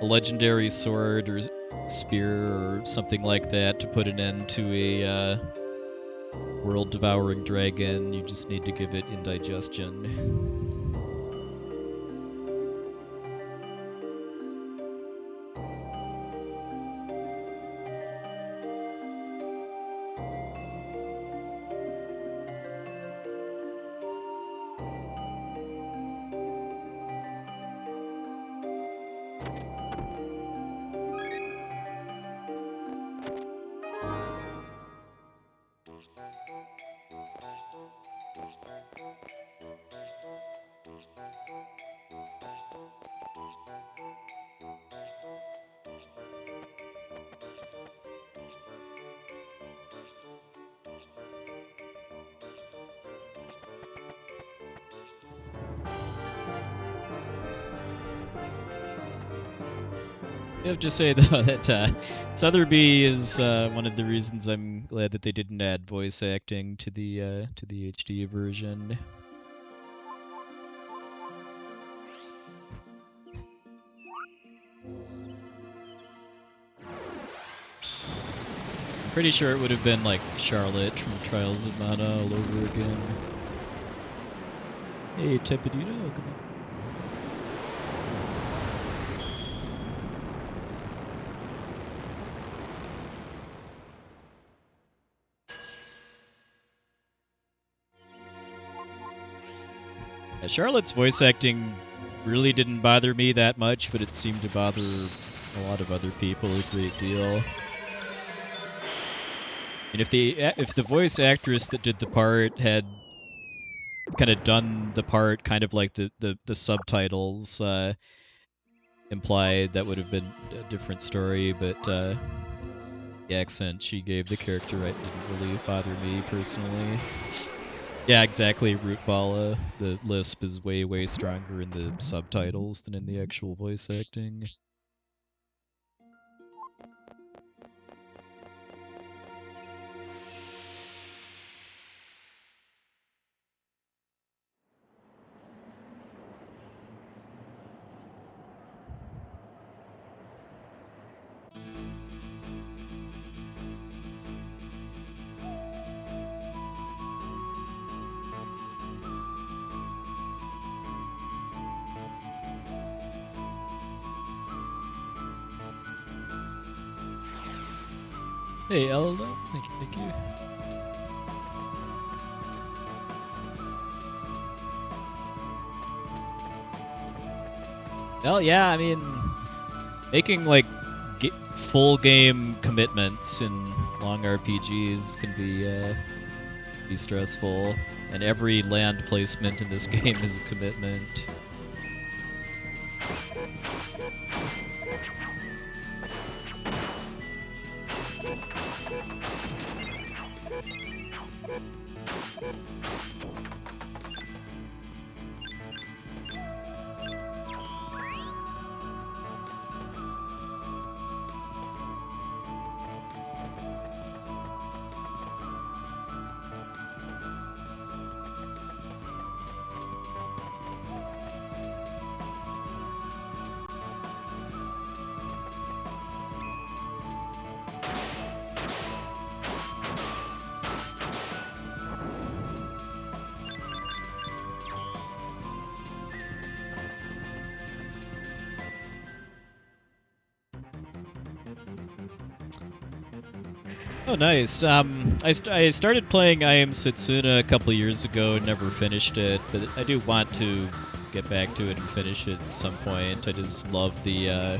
a legendary sword or spear or something like that to put an end to a world-devouring dragon. You just need to give it indigestion. I have to say though that Sotheby is one of the reasons I'm glad that they didn't add voice acting to the HD version. Pretty sure it would have been like Charlotte from Trials of Mana all over again. Hey, Tepidino, come on. Yeah, Charlotte's voice acting really didn't bother me that much, but it seemed to bother a lot of other people a great deal. And if the voice actress that did the part had kind of done the part kind of like the subtitles implied, that would have been a different story, but the accent she gave the character didn't really bother me personally. Yeah, exactly, Rootballa. The lisp is way, way stronger in the subtitles than in the actual voice acting. Hey, Elda. Thank you, thank you. Well, yeah, I mean, making like full game commitments in long RPGs can be stressful, and every land placement in this game is a commitment. Oh, nice. I started playing I Am Setsuna a couple years ago and never finished it, but I do want to get back to it and finish it at some point. I just love the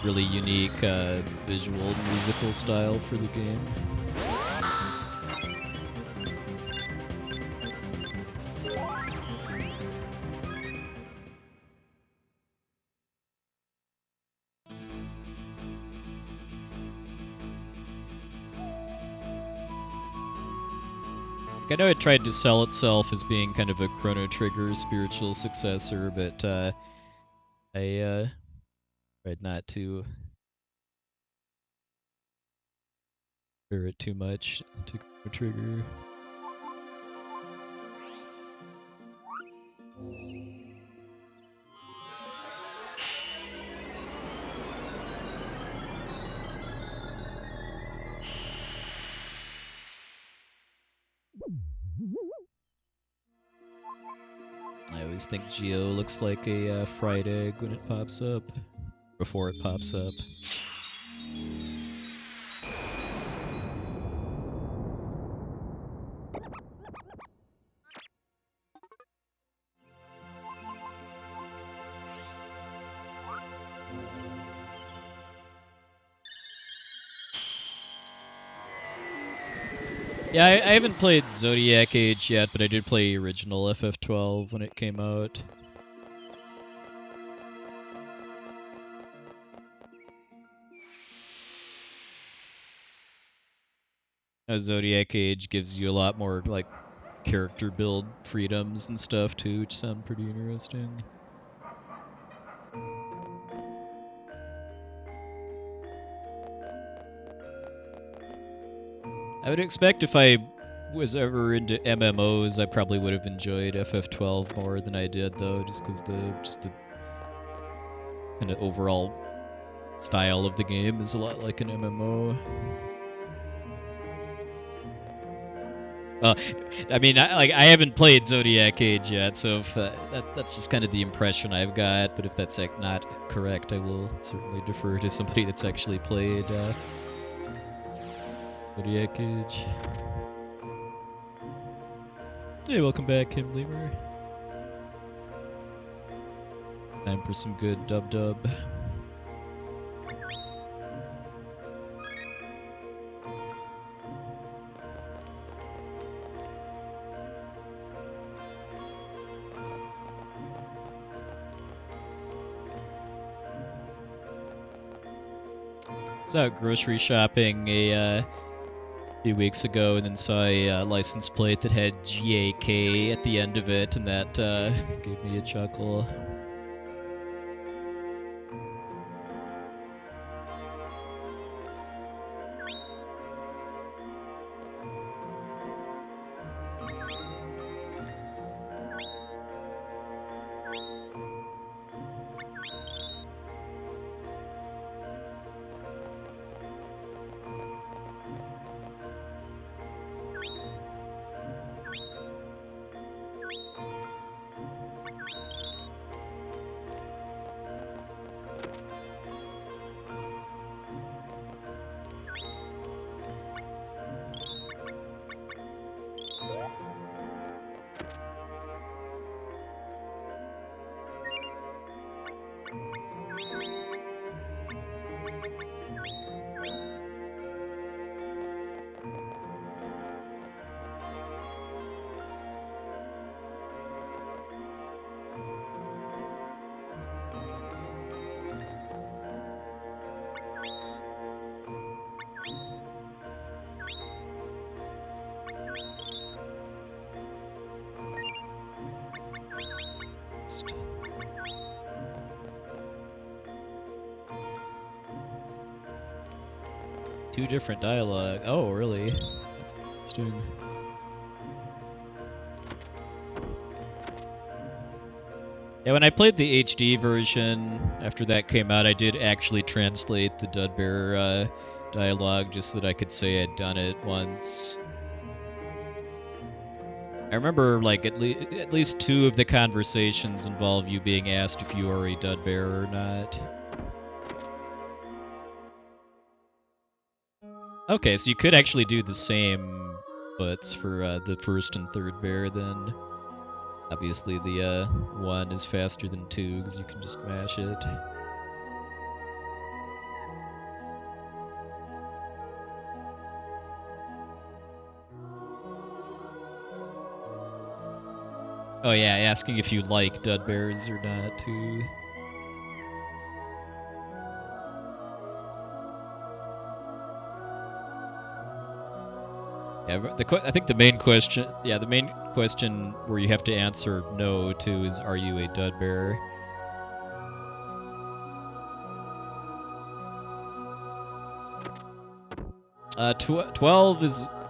really unique visual and musical style for the game. I know it tried to sell itself as being kind of a Chrono Trigger spiritual successor, but I tried not to compare it too much to Chrono Trigger. always think Geo looks like a fried egg when it pops up. Before it pops up. Yeah, I haven't played Zodiac Age yet, but I did play original FF12 when it came out. Zodiac Age gives you a lot more, like, character build freedoms and stuff, too, which sound pretty interesting. I would expect if I was ever into MMOs, I probably would have enjoyed FF12 more than I did, though, just because the kind of overall style of the game is a lot like an MMO. I mean, I haven't played Zodiac Age yet, so if, that's just kind of the impression I've got. But if that's not correct, I will certainly defer to somebody that's actually played Zodiac Age. Hey, welcome back, Kim Lemur. Time for some good dub-dub. I was out grocery shopping a few weeks ago and then saw a license plate that had GAK at the end of it, and that gave me a chuckle. Two different dialogue. Oh, really? That's interesting. Yeah, when I played the HD version, after that came out, I did actually translate the Dudbear dialogue just so that I could say I'd done it once. I remember, like, at least two of the conversations involve you being asked if you are a Dudbear or not. Okay, so you could actually do the same buts for the first and third bear then. Obviously the 1 is faster than 2 because you can just mash it. Oh yeah, asking if you like Dudbears or not too. Yeah, I think the main question where you have to answer no to is, are you a Dudbear?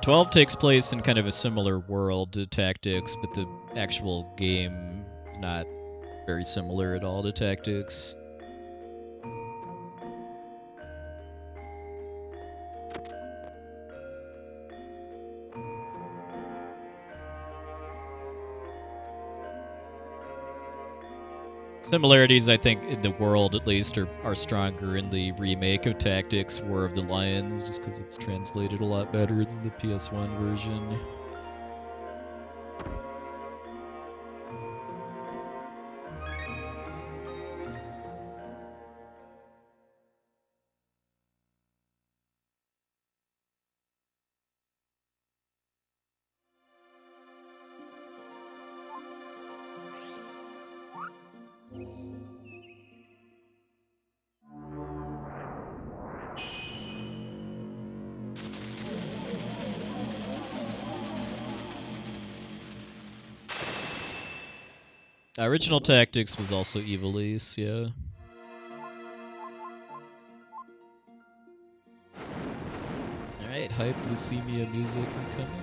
12 takes place in kind of a similar world to Tactics, but the actual game is not very similar at all to Tactics. Similarities, I think, in the world at least, are stronger in the remake of Tactics War of the Lions, just because it's translated a lot better than the PS1 version. Original Tactics was also Evilise, yeah. Alright, hype Leucemia music incoming.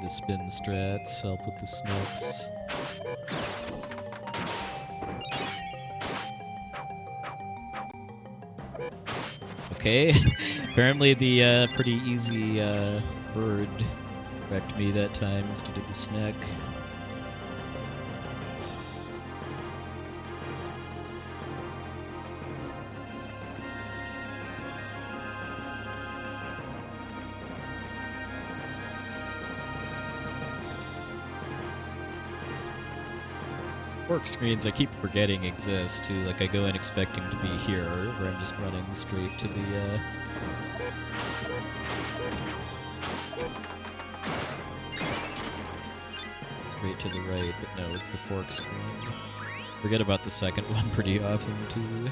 The spin strats help with the snacks. Okay, apparently the pretty easy bird wrecked me that time instead of the snack. Fork screens I keep forgetting exist too, like I go in expecting to be here, where I'm just running straight to the straight to the right, but no, it's the fork screen. Forget about the second one pretty often too.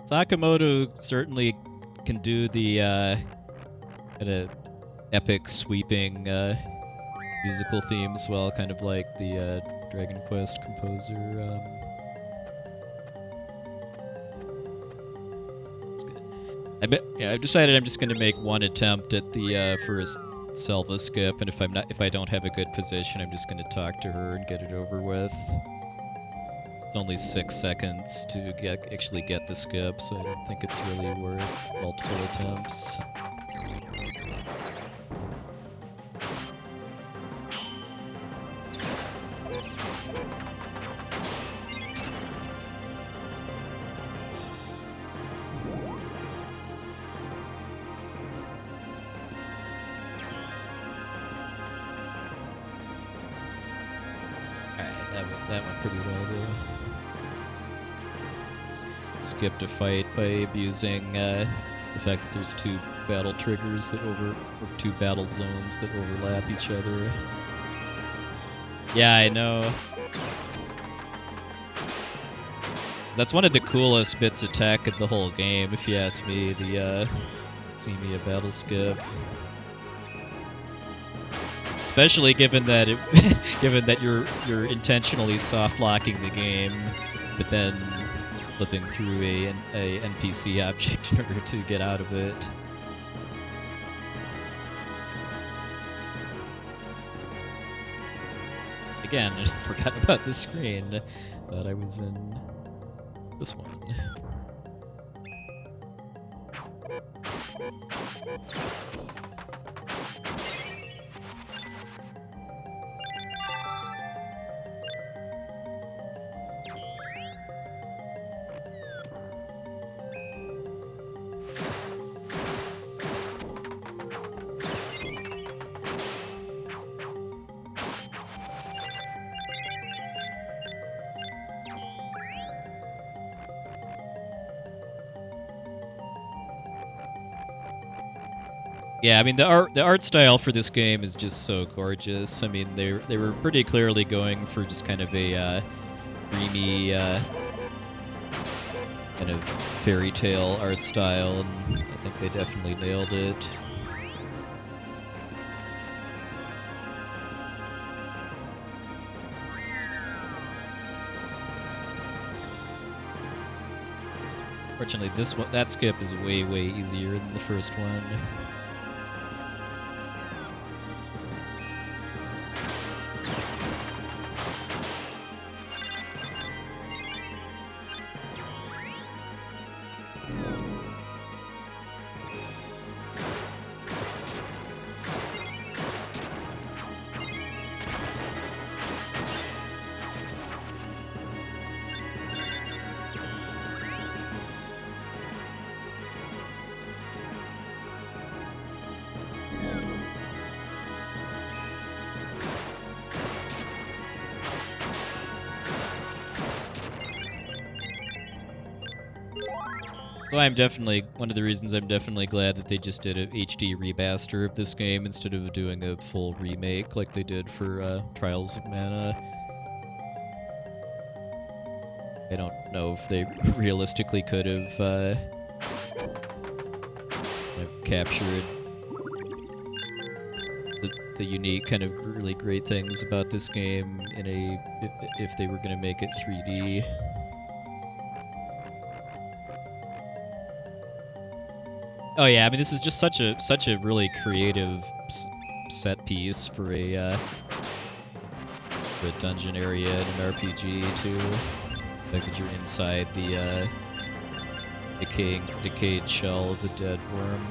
Sakamoto certainly can do the kind of epic sweeping musical themes well, kind of like the Dragon Quest composer. I've decided I'm just going to make one attempt at the first Selva skip, and if I don't have a good position, I'm just going to talk to her and get it over with. It's only 6 seconds to actually get the skip, so I don't think it's really worth multiple attempts. Alright, that went pretty well though. Skipped a fight by abusing the fact that there's 2 battle triggers that or 2 battle zones that overlap each other. Yeah, I know. That's one of the coolest bits of tech in the whole game, if you ask me, the Leucemia battle skip. Especially given that you're intentionally soft locking the game, but then flipping through a NPC object in order to get out of it. Again, I forgot about the screen. Thought I was in this one. Yeah, I mean the art style for this game is just so gorgeous. I mean they were pretty clearly going for just kind of a dreamy kind of fairy tale art style, and I think they definitely nailed it. Fortunately, that skip is way easier than the first one. So I'm definitely, one of the reasons I'm definitely glad that they just did a HD remaster of this game instead of doing a full remake like they did for Trials of Mana. I don't know if they realistically could have captured the unique kind of really great things about this game in if they were going to make it 3D. Oh yeah, I mean this is just such a really creative set piece for a dungeon area in an RPG too. The fact that you're inside the decayed shell of a dead worm.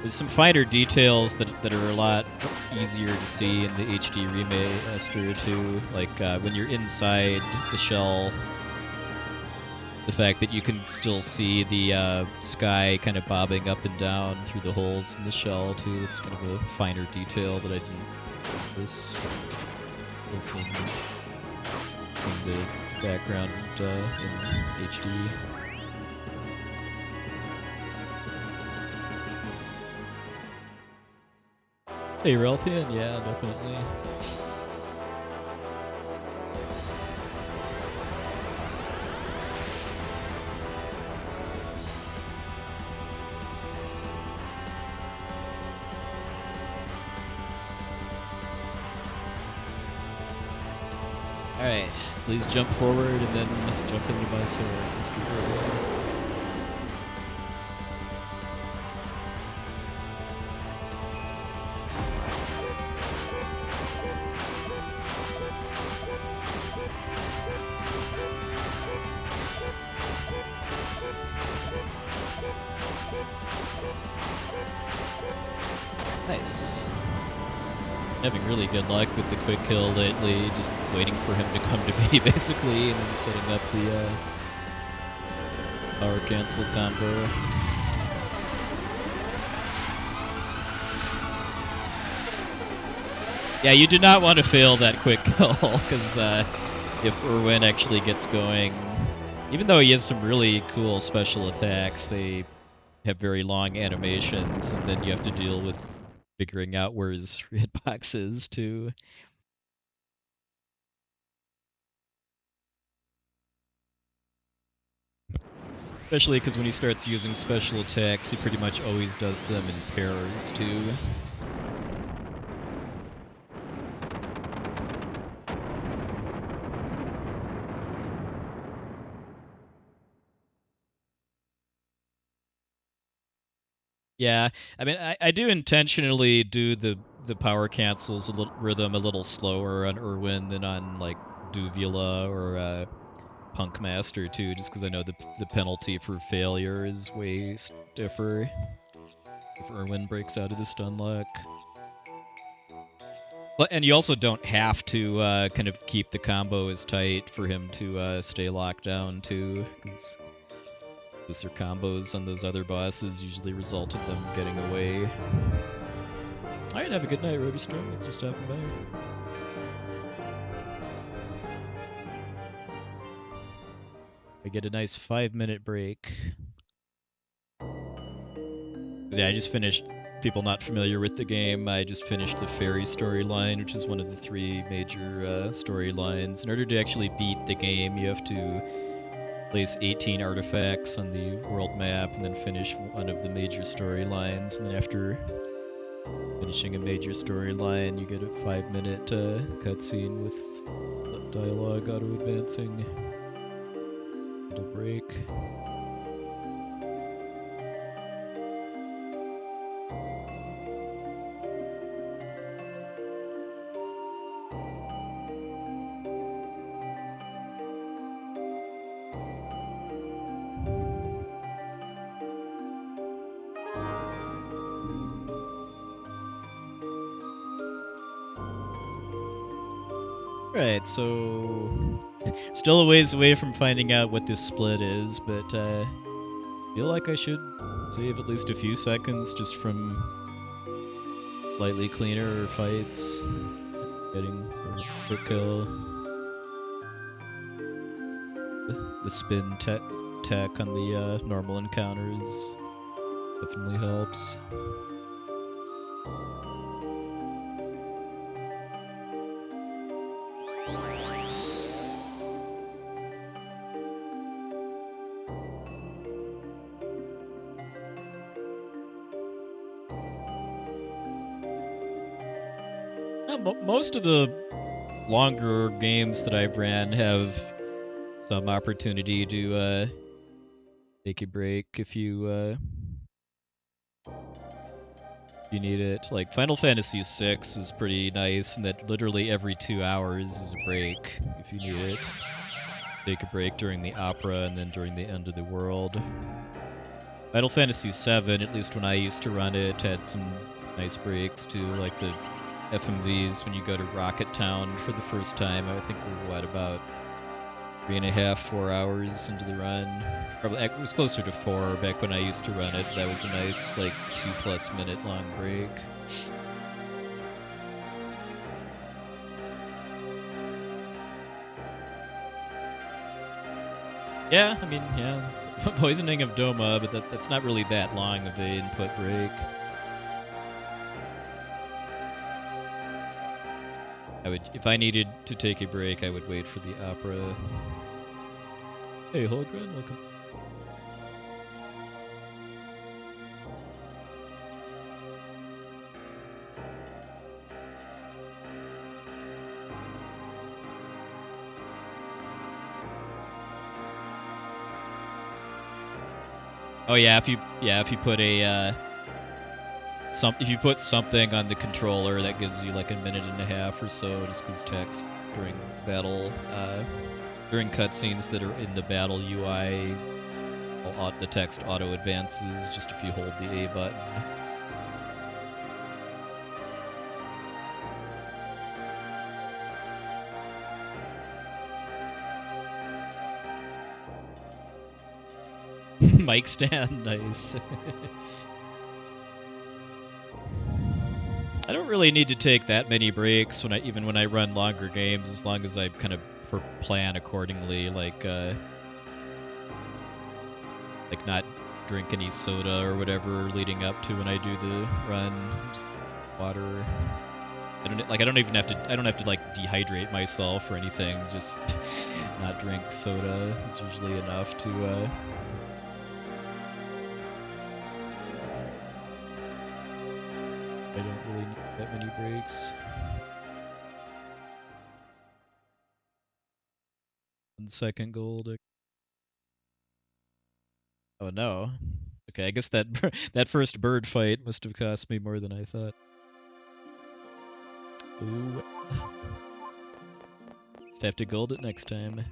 There's some finer details that are a lot easier to see in the HD remaster too. Like when you're inside the shell, the fact that you can still see the sky kind of bobbing up and down through the holes in the shell too. It's kind of a finer detail that I didn't notice. Seeing the background in HD. Hey, Ralphian? Yeah, definitely. Alright, please jump forward and then jump into my sword. Let's keep rolling. Nice. Having really good luck with the quick kill lately, just waiting for him to come to me basically, and then setting up the power cancel combo. Yeah, you do not want to fail that quick kill, because if Erwin actually gets going, even though he has some really cool special attacks, they have very long animations, and then you have to deal with figuring out where his hitbox is, too. Especially because when he starts using special attacks, he pretty much always does them in pairs, too. Yeah, I mean, I do intentionally do the power cancels rhythm a little slower on Erwin than on, like, Duvula or Punk Master too, just because I know the penalty for failure is way stiffer if Erwin breaks out of the stun lock. But and you also don't have to kind of keep the combo as tight for him to stay locked down too, because their combos on those other bosses usually result in them getting away. Alright, have a good night, Roadystorm. Thanks for stopping by. I get a nice 5-minute break. Yeah, I just finished, people not familiar with the game, I just finished the Faerie storyline, which is one of the 3 major storylines. In order to actually beat the game, you have to place 18 artifacts on the world map and then finish one of the major storylines. And then after finishing a major storyline, you get a 5-minute cutscene with dialogue auto-advancing. Little break. Right, so still a ways away from finding out what this split is, but feel like I should save at least a few seconds just from slightly cleaner fights, getting a quick kill. The spin tech on the normal encounters definitely helps. Most of the longer games that I've ran have some opportunity to take a break if you need it. Like Final Fantasy VI is pretty nice, and that literally every 2 hours is a break if you need it. Take a break during the opera and then during the end of the world. Final Fantasy VII, at least when I used to run it, had some nice breaks too, like the FMVs when you go to Rocket Town for the first time. I think we're, about 3.5, 4 hours into the run. Probably, it was closer to 4 back when I used to run it. That was a nice, like, 2+ minute long break. Yeah, I mean, yeah. Poisoning of Doma, but that's not really that long of an input break. If I needed to take a break, I would wait for the opera. Hey, Holgren, welcome. Oh yeah, if you put a if you put something on the controller that gives you like a 1.5 minutes or so, just because text during battle, during cutscenes that are in the battle UI, the text auto advances just if you hold the A button. Mic stand, nice. I don't really need to take that many breaks even when I run longer games, as long as I kind of plan accordingly, like not drink any soda or whatever leading up to when I do the run. Just water. I don't have to like dehydrate myself or anything. Just not drink soda is usually enough to. I don't really need that many breaks. 1 second gold. Oh no. Okay, I guess that that first bird fight must have cost me more than I thought. Ooh. Just have to gold it next time.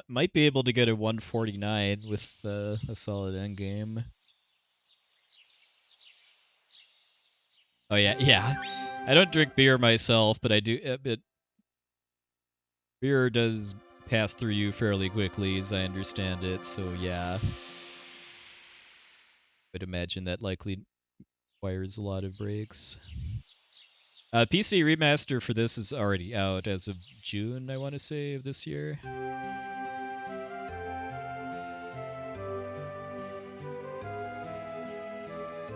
Might be able to get a 149 with a solid endgame. Oh yeah. I don't drink beer myself, but I do. Beer does pass through you fairly quickly, as I understand it. So yeah. would imagine that likely requires a lot of breaks. PC remaster for this is already out as of June, I want to say, of this year.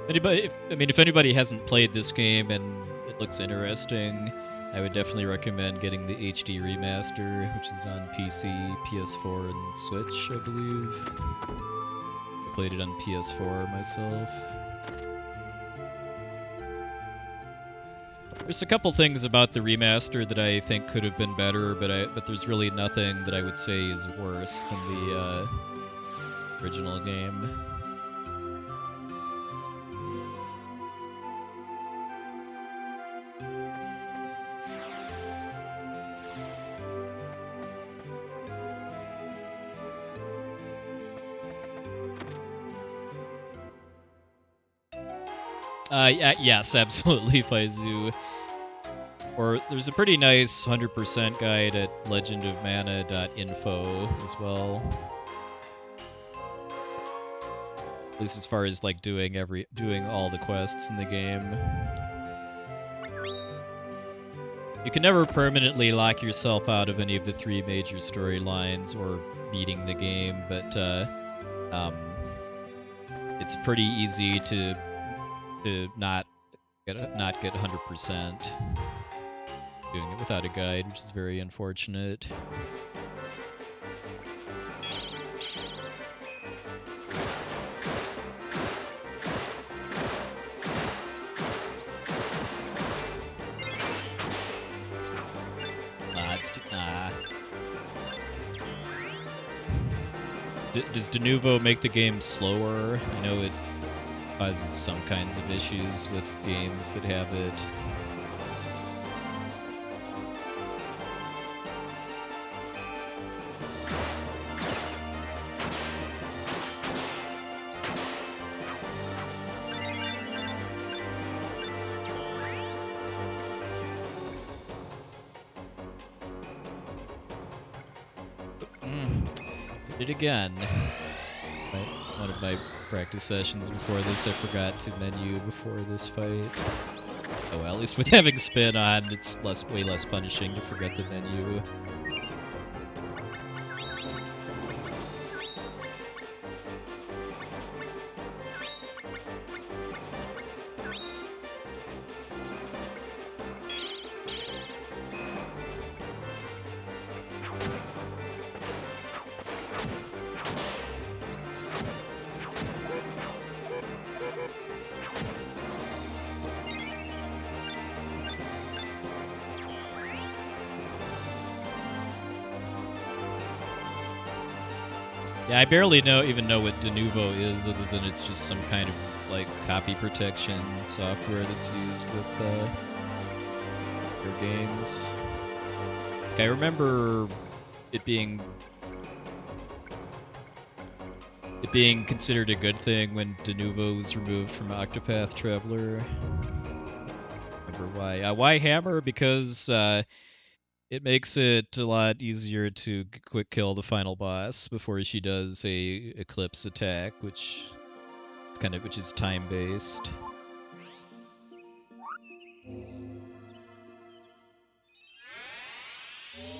If anybody hasn't played this game and it looks interesting, I would definitely recommend getting the HD remaster, which is on PC, PS4, and Switch, I believe. I played it on PS4 myself. There's a couple things about the remaster that I think could have been better, but there's really nothing that I would say is worse than the original game. Yes, absolutely, Faizu. Or there's a pretty nice 100% guide at legendofmana.info as well. At least as far as like doing all the quests in the game. You can never permanently lock yourself out of any of the 3 major storylines or beating the game, but it's pretty easy to not get 100% doing it without a guide, which is very unfortunate. Does de novo make the game slower? I know it causes some kinds of issues with games that have it. Did it again. One of my practice sessions before this, I forgot to menu before this fight. Oh well, at least with having spin on, it's way less punishing to forget the menu. Yeah, I barely even know what de novo is, other than it's just some kind of like copy protection software that's used with their games. Like, I remember it being considered a good thing when de novo was removed from Octopath Traveler. Remember why? Why Hammer? Because it makes it a lot easier to quick kill the final boss before she does a Eclipse attack, which is time based.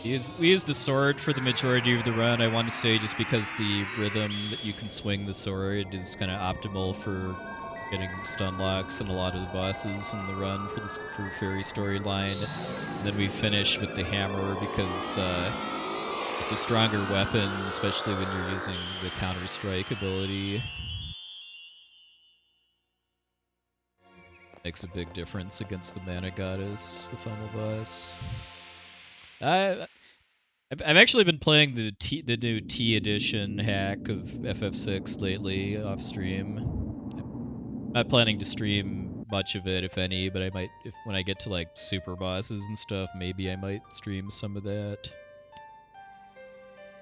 We use the sword for the majority of the run, I want to say, just because the rhythm that you can swing the sword is kind of optimal for getting stun locks and a lot of the bosses in the run for Faerie storyline. And then we finish with the hammer because it's a stronger weapon, especially when you're using the counter-strike ability. Makes a big difference against the Mana Goddess, the final boss. I've actually been playing the new T edition hack of FF6 lately off stream. I'm not planning to stream much of it, if any, but I might, when I get to like super bosses and stuff, maybe I might stream some of that.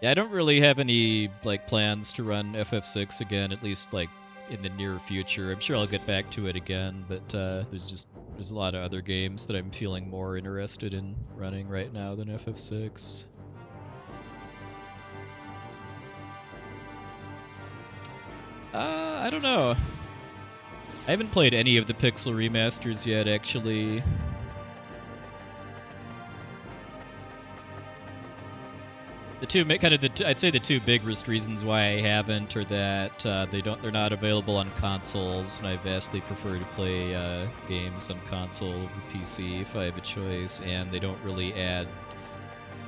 Yeah, I don't really have any like plans to run FF6 again, at least like in the near future. I'm sure I'll get back to it again, but there's a lot of other games that I'm feeling more interested in running right now than FF6. I don't know. I haven't played any of the Pixel remasters yet, actually. The two, I'd say the two biggest reasons why I haven't are that they're not available on consoles, and I vastly prefer to play games on console over PC if I have a choice, and they don't really add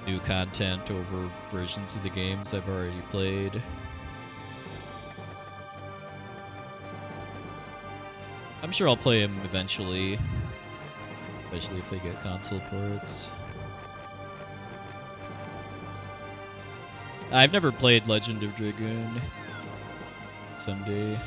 new content over versions of the games I've already played. I'm sure I'll play them eventually, especially if they get console ports. I've never played Legend of Dragoon. Someday.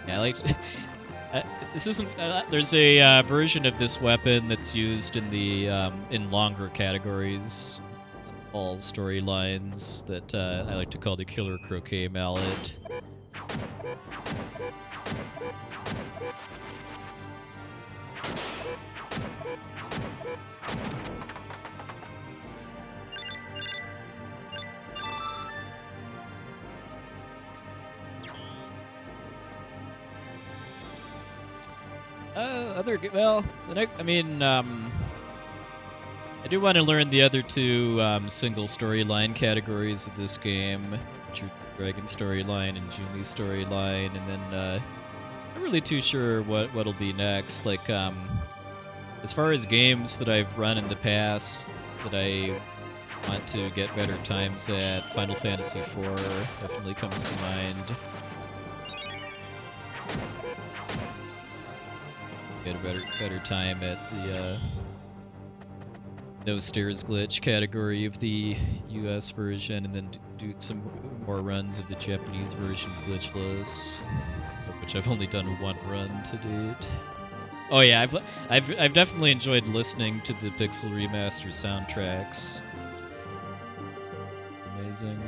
Yeah, like this isn't. There's a version of this weapon that's used in the in longer categories, all storylines that I like to call the Killer Croquet Mallet. I do want to learn the other two single storyline categories of this game, which are Dragon storyline and Junie storyline, and then I'm not really too sure what'll be next. Like, as far as games that I've run in the past that I want to get better times at, Final Fantasy IV definitely comes to mind. Get a better time at the no stairs glitch category of the US version, and then do some more runs of the Japanese version glitchless, of which I've only done one run to date. Oh yeah, I've definitely enjoyed listening to the Pixel Remaster soundtracks. Amazing.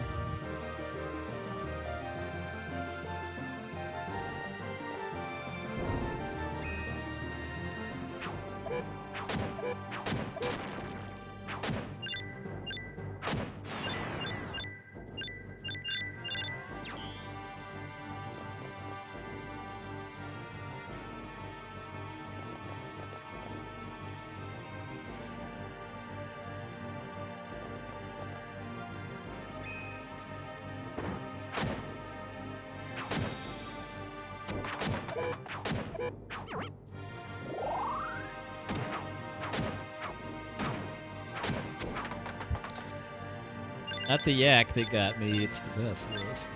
Not the yak that got me, it's the vessels.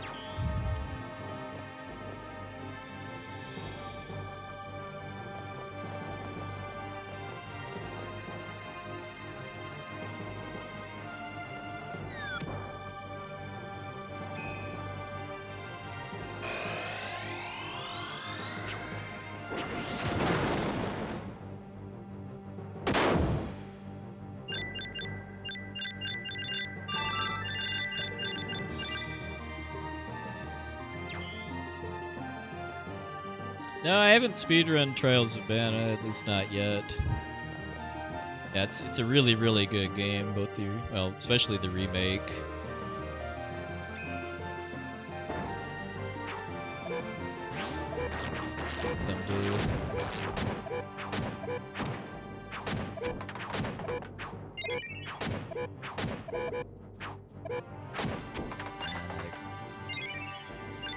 No, I haven't speedrun Trials of Mana, at least not yet. Yeah, it's a really, really good game, both the, well, especially the remake. Some do.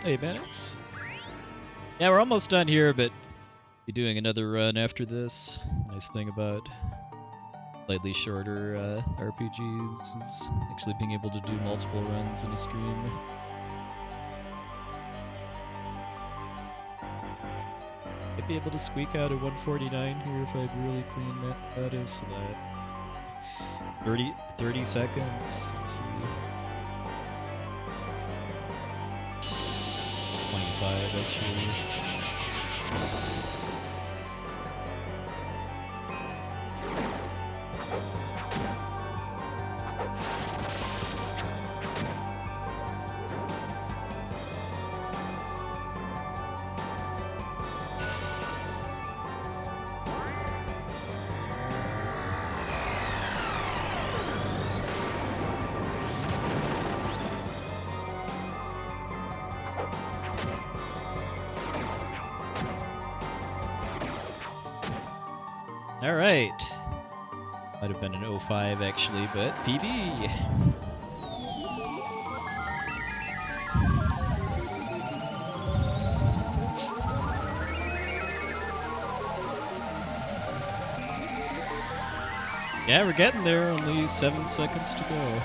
Hey, Benix. Yeah, we're almost done here, but be doing another run after this. Nice thing about slightly shorter RPGs is actually being able to do multiple runs in a stream. I'd be able to squeak out a 149 here if I really clean that is, so that 30 seconds. Let's see. 25 actually. All right. Might have been an 05 actually, but PB. Yeah, we're getting there. Only 7 seconds to go.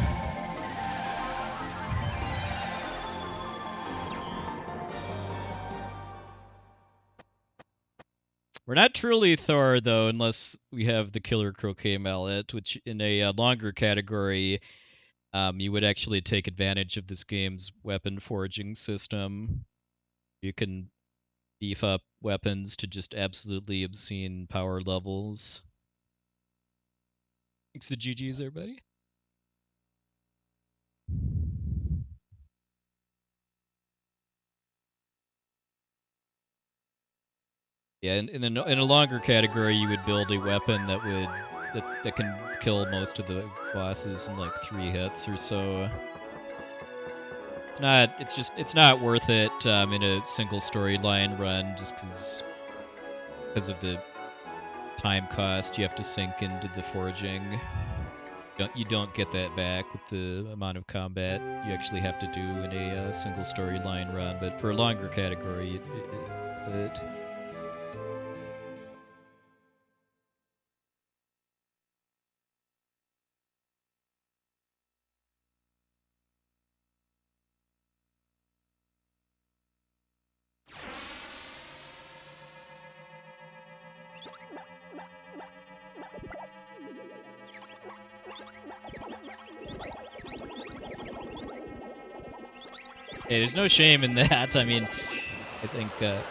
We're not truly Thor, though, unless we have the Killer Croquet Mallet, which in a longer category, you would actually take advantage of this game's weapon forging system. You can beef up weapons to just absolutely obscene power levels. Thanks to the GGs, everybody. Yeah, in a longer category, you would build a weapon that can kill most of the bosses in like 3 hits or so. It's not worth it in a single storyline run just because of the time cost. You have to sink into the forging. You don't get that back with the amount of combat you actually have to do in a single storyline run. But for a longer category, it Hey, there's no shame in that. I mean, I think a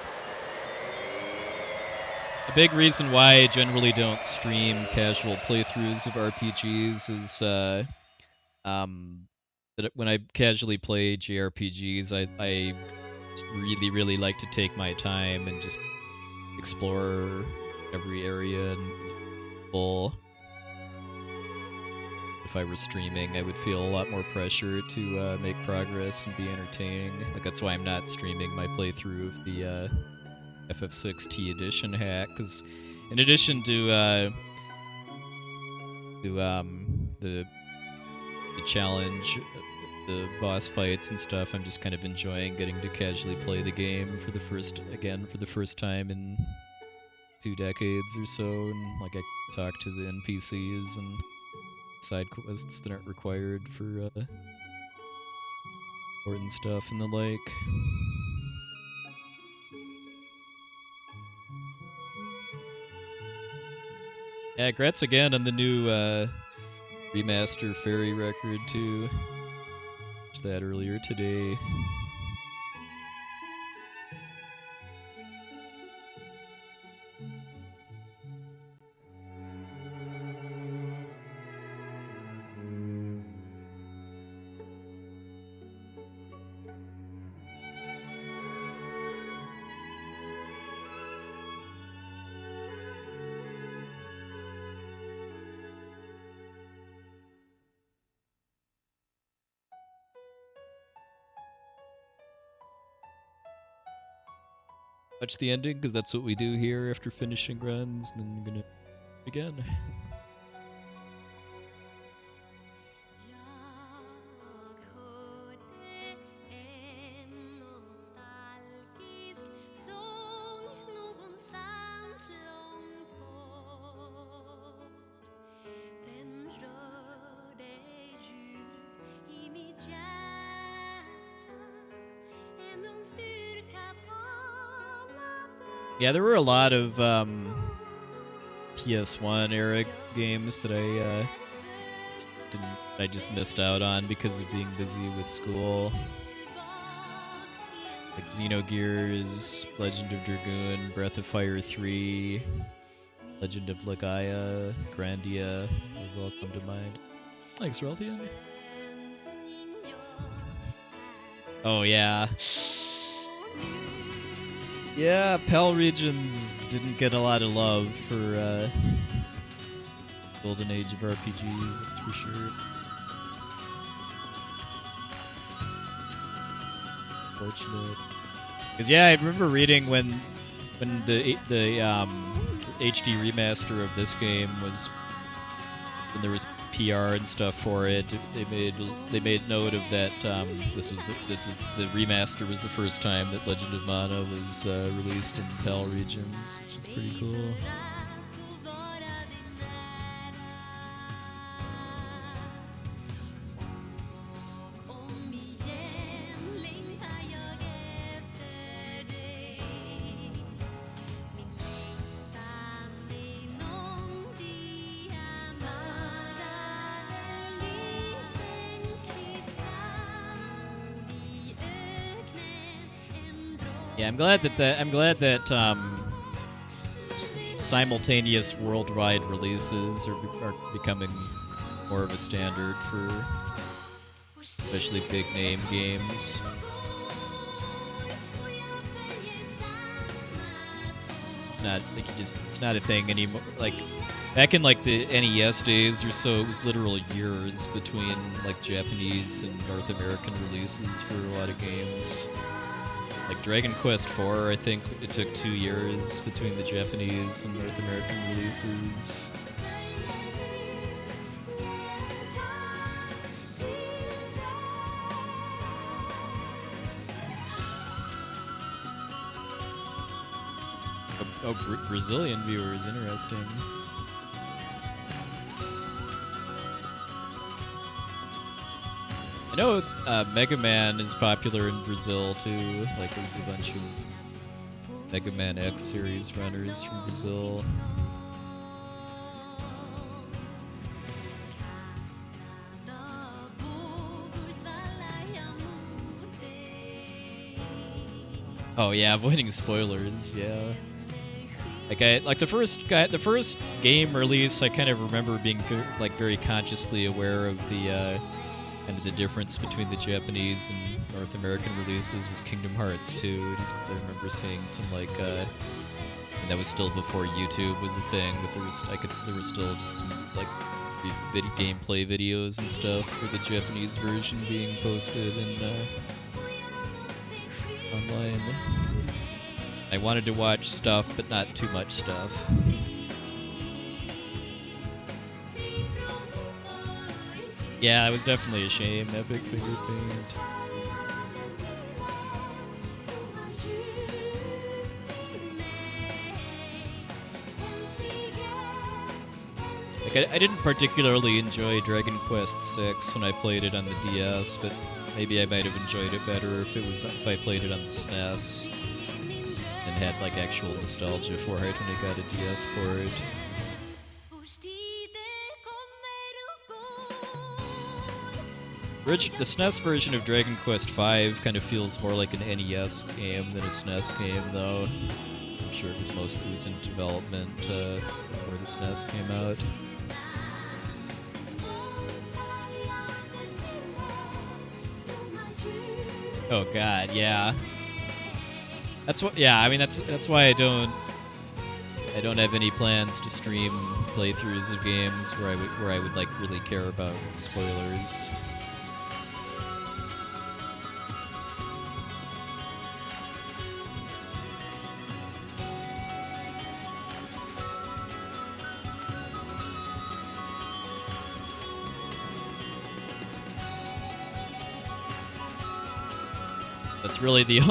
big reason why I generally don't stream casual playthroughs of RPGs is that when I casually play JRPGs, I just really like to take my time and just explore every area in full. If I were streaming, I would feel a lot more pressure to make progress and be entertaining. Like that's why I'm not streaming my playthrough of the FF6T edition hack, because in addition to the challenge, the boss fights and stuff, I'm just kind of enjoying getting to casually play the game for the first time in 2 decades or so, and like I talk to the NPCs and side quests that aren't required for important stuff and the like. Yeah, congrats again on the new remaster Faerie record too. Watched that earlier today. Watch the ending, because that's what we do here after finishing runs, and then I'm gonna again. Yeah, there were a lot of PS1 era games that I just missed out on because of being busy with school. Like Xenogears, Legend of Dragoon, Breath of Fire 3, Legend of Legaia, Grandia, those all come to mind. Thanks, Ralphian. Oh yeah. Yeah, PAL regions didn't get a lot of love for golden age of RPGs, that's for sure. Fortunate. Because yeah, I remember reading when the HD remaster of this game was when there was PR and stuff for it. They made note of that. This is the remaster was the first time that Legend of Mana was released in PAL regions, which is pretty cool. Yeah, I'm glad that simultaneous worldwide releases are becoming more of a standard for especially big name games. It's not like it's not a thing anymore. Like back in like the NES days or so, it was literal years between like Japanese and North American releases for a lot of games. Like Dragon Quest IV, I think it took 2 years between the Japanese and North American releases. Brazilian viewers, interesting. I know Mega Man is popular in Brazil too. Like there's a bunch of Mega Man X series runners from Brazil. Oh yeah, avoiding spoilers. Yeah. Like the first game release, I kind of remember being like very consciously aware of the kind of the difference between the Japanese and North American releases was Kingdom Hearts 2, just because I remember seeing some like, and that was still before YouTube was a thing, but there were still just some like gameplay videos and stuff for the Japanese version being posted and online. I wanted to watch stuff, but not too much stuff. Yeah, it was definitely a shame. Epic Finger Paint. Like, I didn't particularly enjoy Dragon Quest VI when I played it on the DS, but maybe I might have enjoyed it better if I played it on the SNES and had like actual nostalgia for it when I got a DS port. The SNES version of Dragon Quest V kind of feels more like an NES game than a SNES game, though. I'm sure it was in development before the SNES came out. Oh God, yeah. I mean that's why I don't have any plans to stream playthroughs of games where I would like really care about spoilers.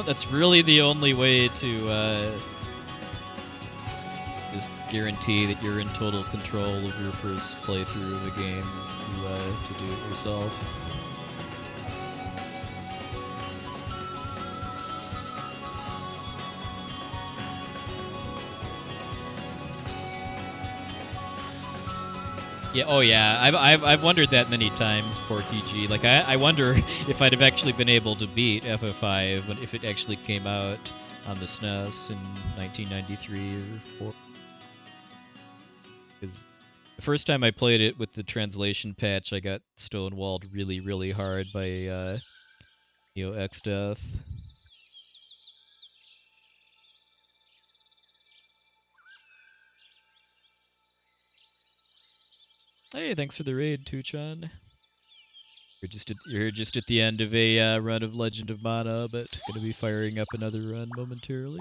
That's really the only way to just guarantee that you're in total control of your first playthrough of a game is to do it yourself. Yeah. Oh, yeah. I've wondered that many times, Porky G. Like, I wonder if I'd have actually been able to beat FF5 if it actually came out on the SNES in 1993 or 4. Because the first time I played it with the translation patch, I got stonewalled really, really hard by X-Death. Hey, thanks for the raid, Tuchan. You're just at the end of a run of Legend of Mana, but gonna be firing up another run momentarily.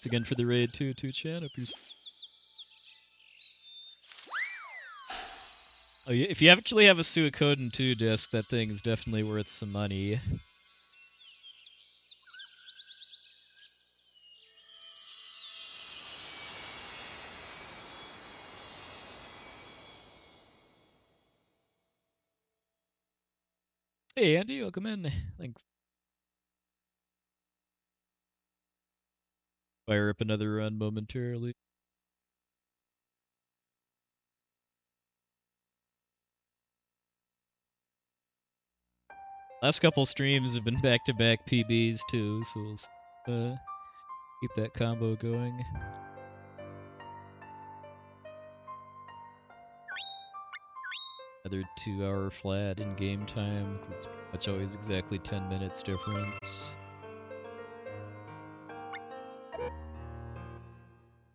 Thanks again for the raid too, Chan. Hope you're... Oh, yeah, if you actually have a Suikoden 2 disc, that thing is definitely worth some money. Hey, Andy, welcome in. Thanks. Fire up another run momentarily. Last couple streams have been back-to-back PBs too, so we'll keep that combo going. Another 2-hour flat in game time, 'cause it's pretty much always exactly 10 minutes difference.